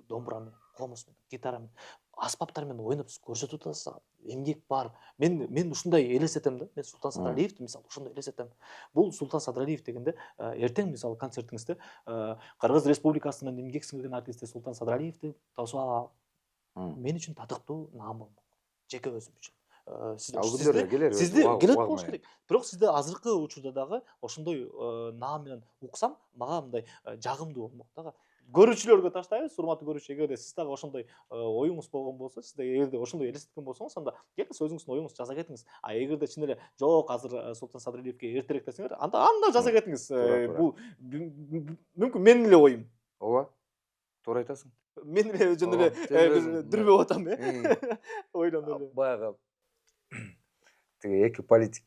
Speaker 1: домбураны комузмен, гитарамен, аспаптармен ойнап көрсөтүп атасыз. Эмгек бар. Мен ушундай элестетем да. Мен Султан Садыралиевди мисалы ушундай элестетем. Бул Султан Садыралиев дегенде эртең мисалы концертиңизде Кыргыз Республикасынын эмгек сиңирген артисти Султан Садыралиевди тосуп алып, мен үчүн татыктуу наам болмок. Жеке өзүм үчүн.
Speaker 3: Ал күндөрдө келер.
Speaker 1: Сизде келет болуш керек. Бирок сизде азыркы учурда дагы ошондой наам менен уксам, мага мындай жагымдуу болмок дагы. Көрүүчүлөргө таштайбыз, урматтуу көрүүчү, эгерде сиз дагы ошондой оюңуз болгон болсо, сиз дагы эгерде ошондой элестеткен болсоңуз, анда келиңиз өзүңүздүн оюңузду жаза кетиңиз. А эгерде чын эле жок, азыр Султан Садыралиевке эртерээк десеңер, анда жаза кетиңиз. Бул мүмкүн менин эле оюм.
Speaker 3: Ооба. Туура айтасың.
Speaker 1: Мен эле жөн эле дүрбөп атам, ойлоп эле.
Speaker 3: Баягы тиги эки политик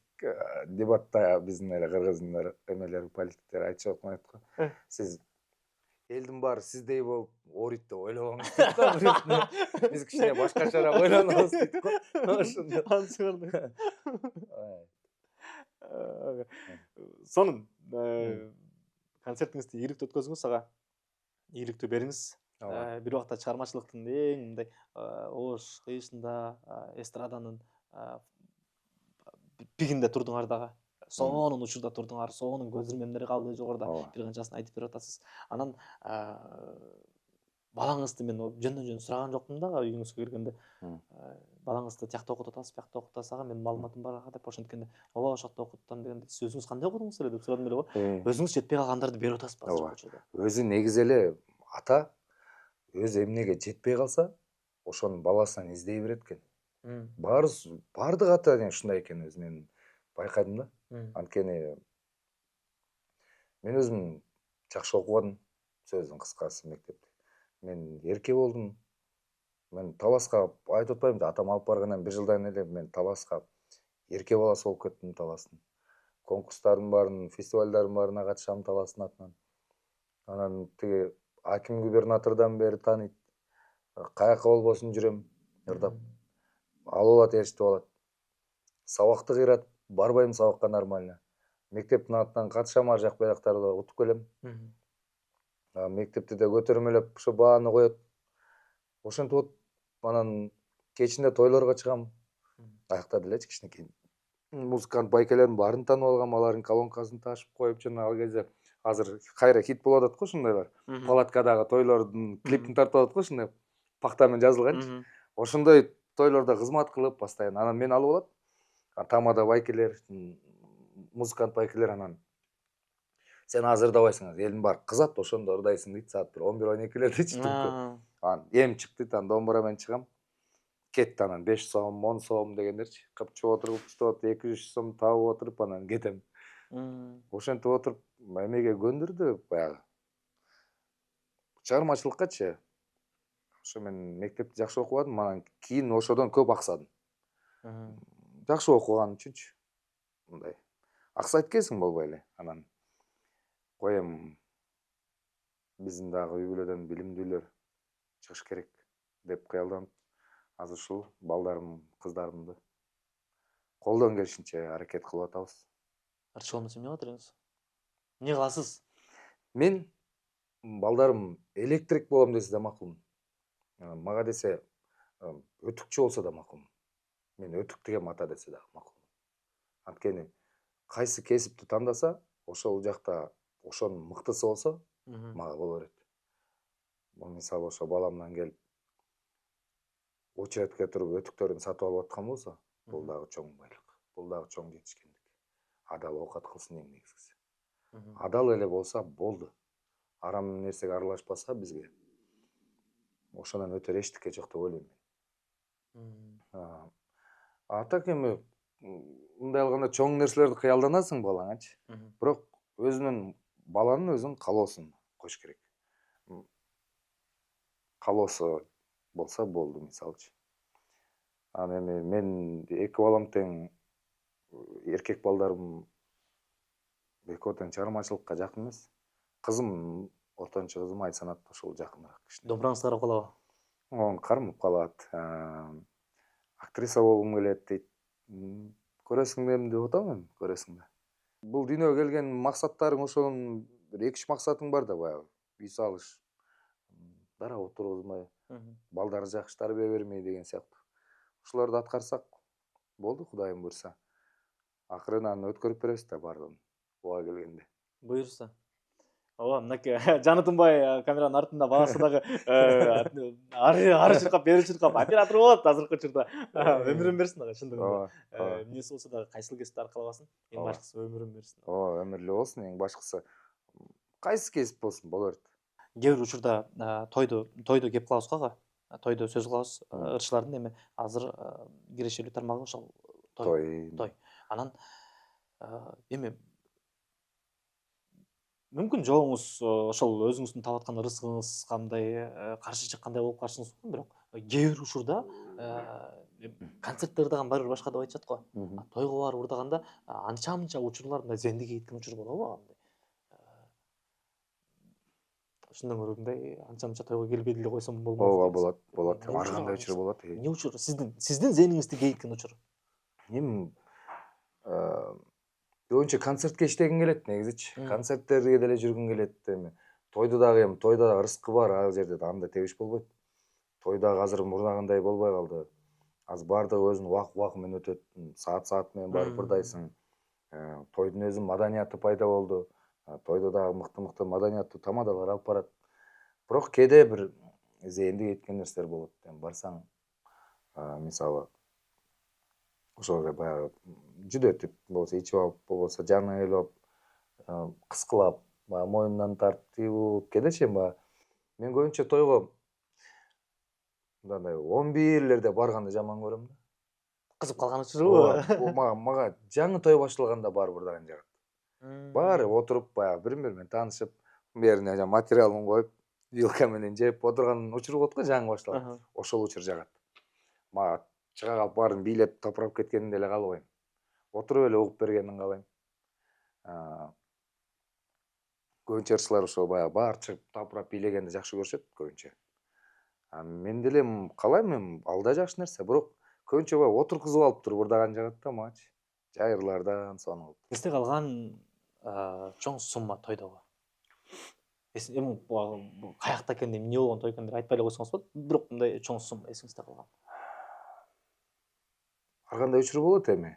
Speaker 3: дебатта биздин эле кыргыздын эмелери политиктер айтышып атат го. Сиз элдин баары сиздей болуп ооруйт деп ойлобоңуз дейт го. Биз кичине башкачараак ойлонобуз дейт го. Ошондой.
Speaker 1: Сонун концертиңизди ийгиликтүү өткөзүңүз, ага ийгиликтүү бериңиз. Бир убакта чыгармачылыктын эң мындай ош кыйышында эстраданын пигинде турдуңар дагы. Сонун учурда турдуңар, сонун көзүрмөмдөр калды жогоруда. Бир канчасын айтып берип атасыз. Анан балаңызды мен жөндөн жөн сураган жокмун дагы үйүңүзгө киргенде. Балаңызды тиякта окутуп атасыз, биякта окутуп атасыз, ага менин маалыматым бар ага деп ошенткенде, ооба ошол жакта окуттум дегенде, сиз өзүңүз кандай окудуңуз эле деп сурадым эле го. Өзүңүз жетпей калгандарды берип атасыз азыркы учурда.
Speaker 3: Өзү негизи эле ата өзү эмнеге жетпей калса, ошонун баласынан издей берет экен. Бардык ата ушундай экен өзү мен байкадым да. Анткени мен өзүм жакшы окубадым, сөздүн кыскасы мектепте. Мен эрке болдум. Мен Таласка айтып атпаймынбы да, атам алып баргандан 1 жылдан эле мен Таласка эрке баласы болуп кеттим Таластын. Конкурстардын баарын, фестивалдардын баарына катышам Таластын атынан. Анан тиги аким губернатордон бери тааныйт. Каяка болбосун жүрөм, ырдап. Алып алат, ээрчитип алат. Сабакты кыйрат, барбайм сабакка нормально. Мектептин атынан катышам ар жак бuyактарда утуп келем. Мектепти да көтөрмөлөп ушу бааны коет. Ошентип отуп, анан кечинде тойлорго чыгам. Аякта делечи кичинекей музыкант байкелердин баарын таанып алгам, алардын колонкасын ташып коюп, жана ал кезде азыр кайра хит болуп атат го ушундайлар. Палаткадагы тойлордун клипин тартып атат го ушундай пактамен жазылганчы. Ошондой тойлордо кызмат кылып постоянно. Анан мен алып алат. Тамада байкелер, музыкант байкелер анан сен азыр ырдабайсың, элдин баары кызат, ошондо ырдайсың дейт, саат 11-12-лердечи түнкү. Анан эм чыкты дейт, анан домбурамен чыгам. Кетти анан 5 сом, 10 сом дегендерчи. Кыпчып отуруп, 200-300 сом табып отуруп анан кетем. Ошентип отуруп эмеге көндүрдү баягы. Чыгармачылыккачы. Ошо мен мектепти жакшы окубадым, анан кийин ошодон көп аксадым. Жакшы окуган үчүнчү. Мындай. Аксайт экенсиң болбой эле. Анан коем биздин дагы үй бүлөдөн билимдүүлөр чыгыш керек деп кыялданып, азыр ушул балдарым, кыздарымды колдон келишинче аракет кылып атабыз.
Speaker 1: Артчы болмосо эмне кылат элеңиз? Эмне кыласыз? Мен
Speaker 3: балдарым электрик болом десе да макулмун. Мага десе өтүкчү болсо да макулмун. Мен өтүк дегем ата десе да макулмун. Анткени кайсы кесипти тандаса, ошол жакта ошонун мыктысы болсо, мага боло берет. Мисалы ошо баламдан келип очередке туруп өтүктөрүн сатып алып аткан болсо, бул дагы чоң байлык, бул дагы чоң жетишкендик. Адал оокат кылсын эң негизгиси. Адал эле болсо болду. Арам нерсеге аралашпаса бизге ошондон өтөр эчтеке жок деп ойлойм мен. Так эми мындай алганда чоң нерселерди кыялданасың балаңачы. Бирок өзүнүн баланын өзүнүн каалоосун коюш керек. Каалоосу болсо болду мисалчы. Анан эми мен эки балам тең эркек балдарым экөө тең чыгармачылыкка жакын эмес. Кызым, ортончу кызым Айсанат ошол жакыныраак.
Speaker 1: Домбураңыз карап калабы?
Speaker 3: Оң кармап калат. Актриса болгум келет дейт. Көрөсүң эми деп атам эми, көрөсүң да. Бул дүйнөгө келген максаттарың ошонун бир 2-3 максатың бар да баягы. Үй салыш, дара отургузмай, балдарды жакшы тарбия бермей деген сыяктуу. Ушуларды аткарсак болду, Кудайым буйрса. Акырын аны өткөрүп беребиз да баардыгын буга келгенде.
Speaker 1: Буйрса. Ооба, мынакей жаны тынбай камеранын артында багасы дагы ары чуркап, бери чуркап, оператор болот азыркы учурда. Өмүрүн берсин ага чындыгында. Эмнеси болсо дагы кайсыл кесипти аркалагасын, эң башкысы өмүрүн берсин.
Speaker 3: Ооба, өмүрлүү болсун, эң башкысы. Кайсы кесип болсун, боло берет.
Speaker 1: Кээ бир учурда тойду кеп кылабыз го ага. Тойду сөз кылабыз. Ырчылардын эми азыр кирешелүү тармагы ошол той. Анан эми мүмкүн жоңуз ошол өзүңүздүн таап аткан ырысыгыңыз кандай, каршы чыккандай болуп калышыңыз мүмкүн, бирок кээ бир учурда концертте ырдаган баары бир башка деп айтышат го. Тойго барып ырдаганда анча-мынча учурлар мындай зендиге кеткен учур болобу андай? Ушундан көрө мындай анча-мынча тойго келбей деле койсом болмок.
Speaker 3: Ооба, болот. Ар кандай учур болот.
Speaker 1: Эмне учур? Сиздин зениңизди кейиткен учур?
Speaker 3: Эми көбүнчө концертке иштегим келет негизичи. Концерттерге деле жүргүм келет эми. Тойда дагы ырыскы бар, ал жерде андай тебиш болбойт. Тойда азыр мурдагындай болбой калды. Азыр баардыгы өзүнүн убак менен өтөт. Саат менен барып ырдайсың. Тойдун өзү маданияты пайда болду. Тойдо дагы мыкты маданияттуу тамадалар алып барат. Бирок кээде бир зeenди кеткен нерселер болот. Барсаң, мисалы ошол баягы жүдөтүп, болбосо ичип алып, болбосо жаны ээлеп, кыскылап, моюндан тартып, кээдечи мен көбүнчө тойго мындай 11лерде барганды жаман көрөм да.
Speaker 1: Кызып калган учурбу?
Speaker 3: Мага жаңы той башталганда барып ырдаган жагат. Баары отуруп, баягы бири менен таанышып, берине материалын коюп, вилка менен жеп отурган учур болот го, жаңы башталган. Ошол учур жагат. Мага чыга калып баарын бийлеп тапырап кеткенин деле каалабайм. Отуруп эле угуп бергенин каалайм. Көбүнчө ырчылар ошол баягы баары чыгып тапырап бийлегенди жакшы көрүшөт көбүнчө. Мен деле каалайм, ал да жакшы нерсе, бирок көбүнчө баягы отургузуп алып туруп ырдаган жагат да магачы. Жайырлардан сону кылып.
Speaker 1: Эсте калган чоң сумма тойдогу. Эми каякта экен, эмне болгон той экен деп айтпай эле койсоңуз болот, бирок мындай чоң сумма эсиңизде калган.
Speaker 3: Ар кандай учур болот эми.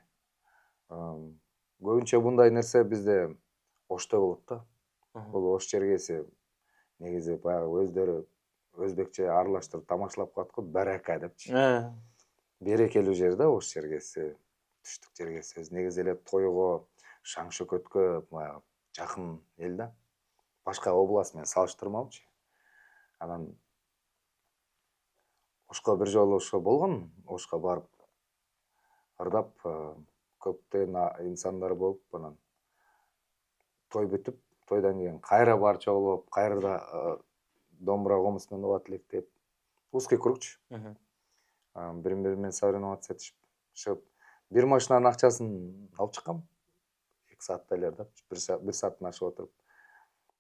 Speaker 3: Көбүнчө мындай нерсе бизде Ошто болот да. Бул Ош чергеси негизи баягы өздөрү өзбекче аралаштырып тамашалап коет го, барака депчи. Берекелүү жер да Ош чергеси, түштүк чергеси. Негизи эле тойго, шаң шөкөткө баягы жакын эл да. Башка область менен салыштырмалычы. Анан Ошко бир жолу ошо болгон, Ошко барып ырдап, көптөгөн инсандар болуп, анан той бүтүп, тойдан кийин кайра бар чогулуп, кайрда домбура комуз менен убат электеп, узкий кругчу. Бири менен соревноваться этишип, чыгып, бир машинанын акчасын алып чыккам. 2 саатта эле ырдап, 1 сааттан ашып отуруп.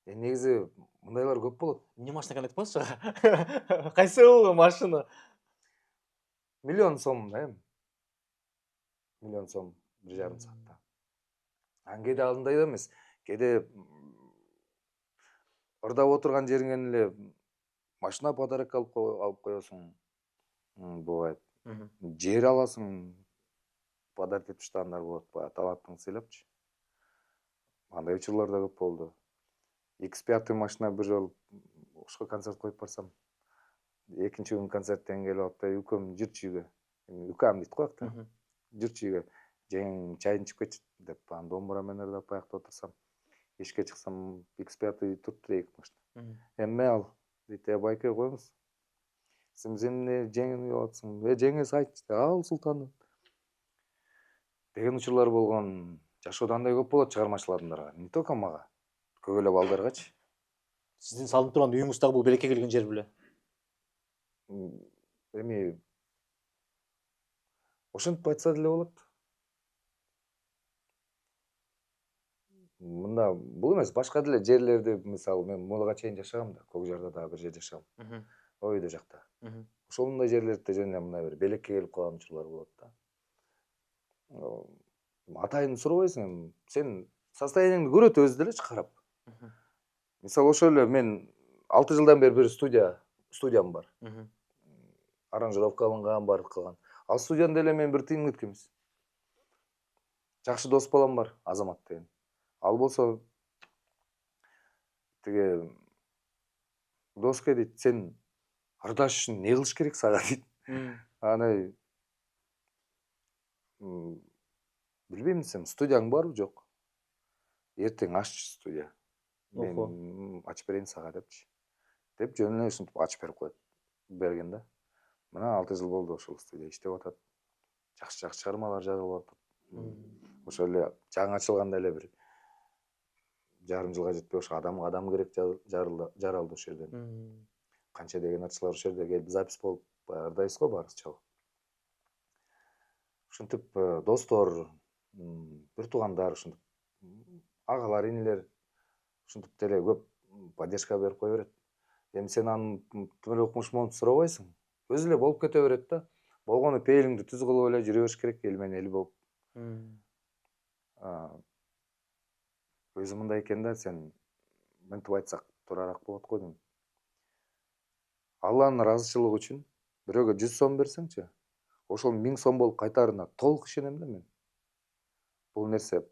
Speaker 3: Негизи мындайлар көп болот.
Speaker 1: Эмне машина экенин айтып коюңузчу? Кайсы машина?
Speaker 3: 1 миллион сом да эми. 1 миллион сом 1,5 саатта. Кээде андай да эмес. Кээде ырдап отурган жериңен эле машина подарок алып коесуң. Бывает. Жер аласың, подарок этип штандар болот, баягы талаптың сыйлапчы. Андай учурлар да көп болду. X5 машина бир жолу Ошко концерт коюп барсам, экинчи күн концерттен келип атып, үкөм жүрчү үйгө. Үкам дейт го акта. Жүрчү үйгө. Жеңиң чайын ичип кетчи деп, домбура менен ырдап аякта отурсам, эшикке чыксам, X5 туруптур эки машина. Эмне ал? Дейт, байке коюңуз. Сен эмне жеңиң деп атсың? Жеңиңиз айтчы. Ал султан. Деген учурлар болгон. Жашоодо андай көп болот чыгармачыл адамдарга. Не только мага. Көп эле балдаргачы.
Speaker 1: Сиздин салынып турган үйүңүз дагы бул белекке келген жер беле?
Speaker 3: Эми ошентип айтса деле болот. Мында бул эмес, башка деле жерлерде, мисалы, мен Мулага чейин жашагам да, Көкжарда дагы бир жер жашагам. Ойдо жакта. Ошондой жерлерде жана мындай бир белекке келип калган учурлар болот да. Атайын сурабайсың, сен состояниеңди көрөт өзү делечи карап. Мисалы, ошол эле мен 6 жылдан бери бир студия студиям бар. Аранжировка алынган, баардык кылган. Ал студияны деле мен бир тыйын кеткен эмес. Жакшы дос балам бар, Азамат деген. Ал болсо тиги доске дейт, сен ырдаш үчүн не кылыш керек сага дейт. Аны билбейм десем, студияң барбы, жок. Эртең аччы студия. Мен ачып берейин сага депчи. Деп жөн эле ушинтип ачып берип коет. Берген да. Мына 6 жыл болду ошол студия иштеп атат. Жакшы чыгармалар жазылып атат. Ошол эле жаңы ачылганда эле бир жарым жылга жетпей ошо адам керек жаралды ошол жерден. Канча деген артчылар ошол жерде келип запись болуп ырдайбыз го баарыбыз чалып. Ушинтип достор, бир туугандар ушинтип агалар, инилер ушинтип деле көп поддержка берип кое берет. Эми сен анын түмөлөк окумуш болуп сурабайсың. Өзү эле болуп кете берет да. Болгону пейилиңди түз кылып эле жүрө бериш керек, эл менен эл болуп. Өзү мындай экен да, сен мынтип айтсак туурараак болот го дейм. Алланын ыраазычылыгы үчүн бирөөгө 100 сом берсеңчи, ошол 1000 сом болуп кайтаарына толук ишенем да мен. Бул нерсе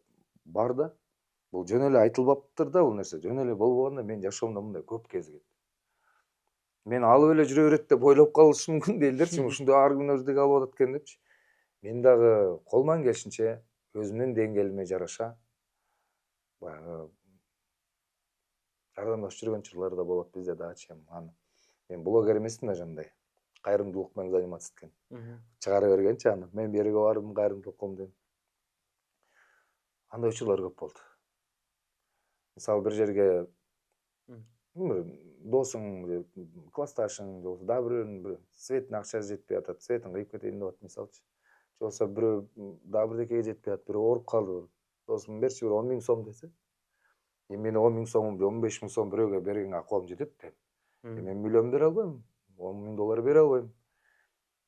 Speaker 3: бар да. Бул жөн эле айтылбаптыр да, бул нерсе. Жөн эле болбогондо мен жашоомдо мындай көп кезигет. Мен алып эле жүрө берет деп ойлоп калышы мүмкүн да элдерчи, ушундай ар күнү өздүк алып атат экен депчи. Мен дагы колуман келишинче өзүмдүн деңгээлиме жараша баягы жардамдашып жүргөн чырлар да болот бизде дагычы. Мен блогер эмесмин да, жандай кайрымдуулук менен заниматься эткен. Чыгара бергенчи аны. Мен бериге бардым, кайрымдуулук кылдым деп. Андай учурлар көп болду. Мисалы бир жерге досуң, классташың, же болбосо дагы бирөөнүн бир светине акчасы жетпей атат, светин кыйып кетейин деп атат мисалчы. Же болбосо бирөө дагы бирдекеге жетпей атат, бирөө ооруп калды. Досум берчи бир 10 000 сом десе. Мен 10 000 сомумду 15 000 сом бирөөгө бергенге акыбалым жетет да. Мен миллион бере албайм, 10 000 доллар бере албайм.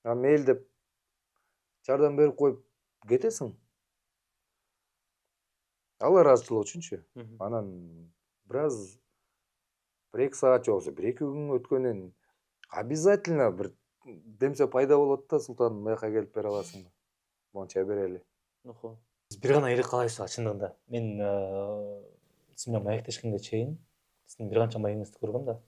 Speaker 3: Мейли деп жардам берип коюп кетесиң. Ал ыраазычылык үчүнчү. Анан бир аз 1-2 саат же болбосо 1-2 күн өткөндөн обязательно бир демсе пайда болот да, Султан, мыяка келип бере аласың да. Монча берели.
Speaker 1: Биз бир гана элек калайбыз чындыгында. Мен сиз менен маектешкенге чейин сиздин бир канча маегиңизди көргөм да.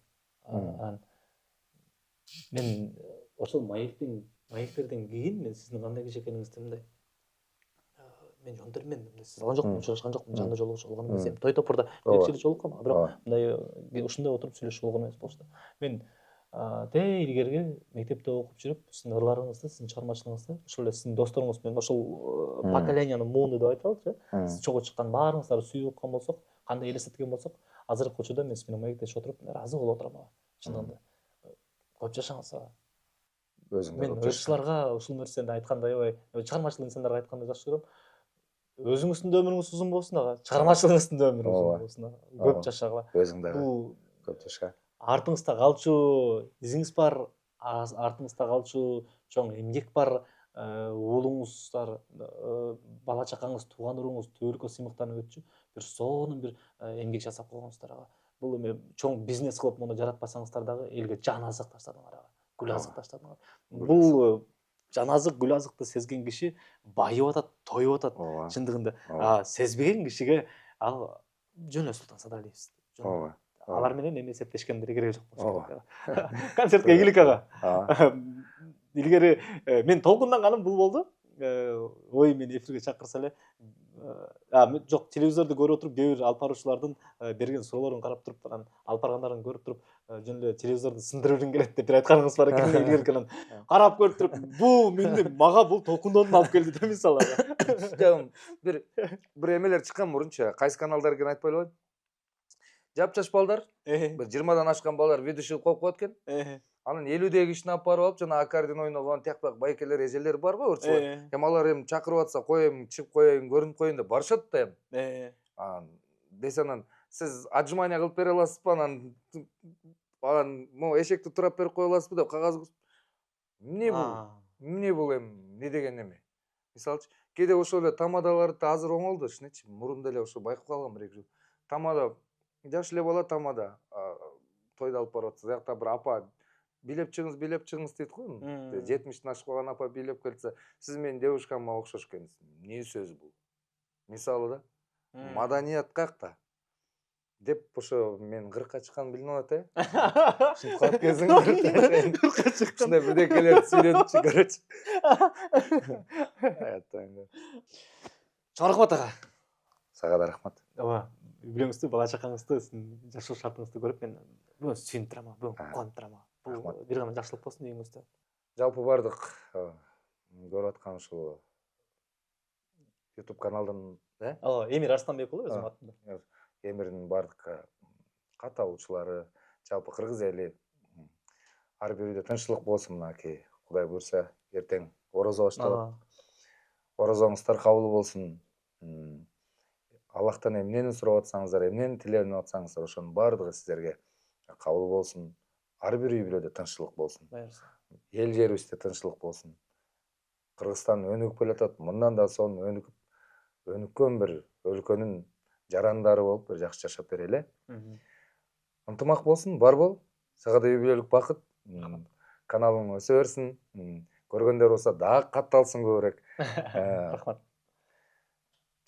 Speaker 1: Мен ошол маектерден кийин мен сиздин кандай киши экениңизди мындай мен жонтөрмөн, сиз алган жокмун, учурашкан жокмун, жанда жолугушуп алган эмес. Той топурда кечири жолуккам, бирок мындай ушундай отуруп сүйлөшүп алган эмес болчу. Мен тээ илгерги мектепте окуп жүрүп, сиздин ырларыңызды, сиздин чыгармачылыгыңызды, ошол эле сиздин досторуңуз менен ошол поколениянын мууну деп айталычы, сиз чогуу чыккан баарыңыздарды сүйүп аткан болсок, кандай элестеткен болсок, азыркы учурда мен сиз менен маектешип отуруп ыраазы болуп отурам ага. Чындыгында. Көп жашаңыз ага. Мен ырчыларга ушул нерсени айткандай аябай, чыгармачыл инсандарга айтканды жакшы көрөм. Өзүңүздүн да өмүрүңүз узун болсун ага, чыгармачылыгыңыздын да өмүрү узун болсун ага. Көп жашагыла.
Speaker 3: Өзүң дагы көп жаша.
Speaker 1: Артыңызда калчу изиңиз бар, артыңызда калчу чоң эмгек бар, уулуңуздар, бала чакаңыз, тууган уруңуз төбөлүккө сыймыктанып өтчү. Бир сонун бир эмгек жасап койгонсуздар ага. Бул эми чоң бизнес кылып муну жаратпасаңыздар дагы элге жан азык таштадыңар ага. Гүл азык таштадыңар. Бул жан азык, гүл азыкты сезген киши байып атат, тоюп атат. Чындыгында сезбеген кишиге ал жөн эле Султан Садалиевс. Алар менен эми эсептешкендер кереги жок болчу. Концертке келик ага. Илгери мен толкунданганым бул болду. Ой, мени эфирге чакырса эле, жок, телевизорду көрүп отуруп, кээ бир алып баруучулардын берген суроолорун карап туруп, анан алып баргандарын көрүп туруп, жөн эле телевизорду сындырып бергим келет деп бир айтканыңыз бар экен, илгерки анан карап көрүп туруп, бул мени мага бул толкундонун алып келди деп мисалы.
Speaker 3: Жагым бир эмелер чыккан мурунчу, кайсы каналдар экенин айтпай эле коеюн. Жапжаш балдар, бир 20дан ашкан балдар ведущий коюп коет экен. Анан 50деги кишини алып барып алып, жана аккордеон ойногон, тияк-бияк байкелер, эжелер бар го, ырчылар. Эми алар эми чакырып атса, коеюн, чыгып коеюн, көрүнүп коеюн деп барышат да эми. Десе анан сиз отжимание кылып бере аласызбы, анан могу эшекти турап берип кое аласызбы деп кагаз. Эмне бул? Эмне бул эми? Не деген эме? Мисалчы, кээде ошол эле тамадаларды азыр оңолду, чынычы. Мурун деле ошо байкап калгам бир-эки жыл. Тамада, жаш эле бала тамада тойду алып барып атса, жакта бир апа билеп чыгыңыз дейт го.
Speaker 1: Мм.
Speaker 3: 70-тен ашып калган апа билеп келсе, сиз менин девушкама окшош экенсиз. Эмне сөз бул? Мисалы да, маданият каякта? Деп ошо мен 40-ка чыкканын билип алат Ушинтип калып кезиң
Speaker 1: 40-ка чыккан.
Speaker 3: Ушундай бирдекелерди сүйлөдүчү, короче.
Speaker 1: Чоң рахмат ага.
Speaker 3: Сага да рахмат.
Speaker 1: Ооба, үйлөнгүңүздү, бала чакаңызды, сиздин жашоо шартыңызды көрүп мен бүгүн сүйүнүп турам, бүгүн кубанып турам. Бул
Speaker 3: Рахмат.
Speaker 1: бир гана жакшылык болсун үйүңүздө.
Speaker 3: Жалпы бардык көрүп аткан ушул YouTube каналдан,
Speaker 1: Ооба, Эмир Арстанбек уулу өзүмдүн атымда.
Speaker 3: Эмирдин бардык катталуучулары, жалпы кыргыз эли ар бир үйдө тынччылык болсун мынакей. Кудай буйрса, эртең орозо башталат. Орозоңуздар кабыл болсун. Аллахтан эмнени сурап атсаңыздар, эмнени тиленип атсаңыздар, ошонун бардыгы сиздерге кабыл болсун. Ар бир үй бүлөдө тынччылык болсун. Эл жерибизде тынччылык болсун. Кыргызстан өнүгүп келатат. Мындан да сонун өнүккөн бир өлкөнүн жарандары болуп, бир жакшы жашап берели. Ынтымак болсун, бар бол. Сага да үй бүлөлүк бакыт. Каналың өсө берсин. Көргөндөр болсо дагы катталсын көбүрөөк.
Speaker 1: Рахмат.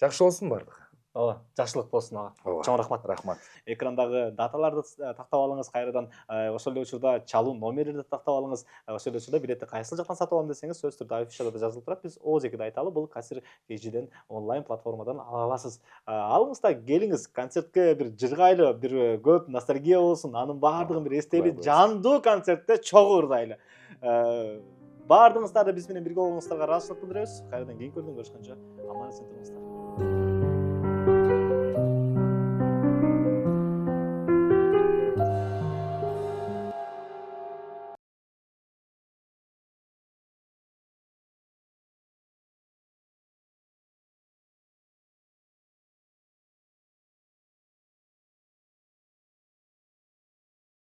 Speaker 3: Жакшы болсун бардыгы.
Speaker 1: Ооба, жакшылык болсун ага. Чоң рахмат.
Speaker 3: Рахмат.
Speaker 1: Экрандагы даталарды тактап алыңыз кайрадан. Ошол эле учурда чалуу номерлерди тактап алыңыз. Ошол эле учурда билетти кайсыл жактан сатып алам десеңиз, сөзсүз түрдө афишада да жазылып турат. Биз ООЗ-ге айталы, бул Касир KG'ден онлайн платформадан ала аласыз. Алыңыз да келиңиз, концертке бир жыргайлы, бир көп ностальгия болсун, анын баардыгын бир эстейли, жандуу концертте чогуу ырдайлы. Баардыгыңыздарды биз менен бирге болгоңуздарга ыраазычылык билдиребиз. Кайрадан кийинки көрүнүштө көрүшкөнчө аман эсен туруңуздар.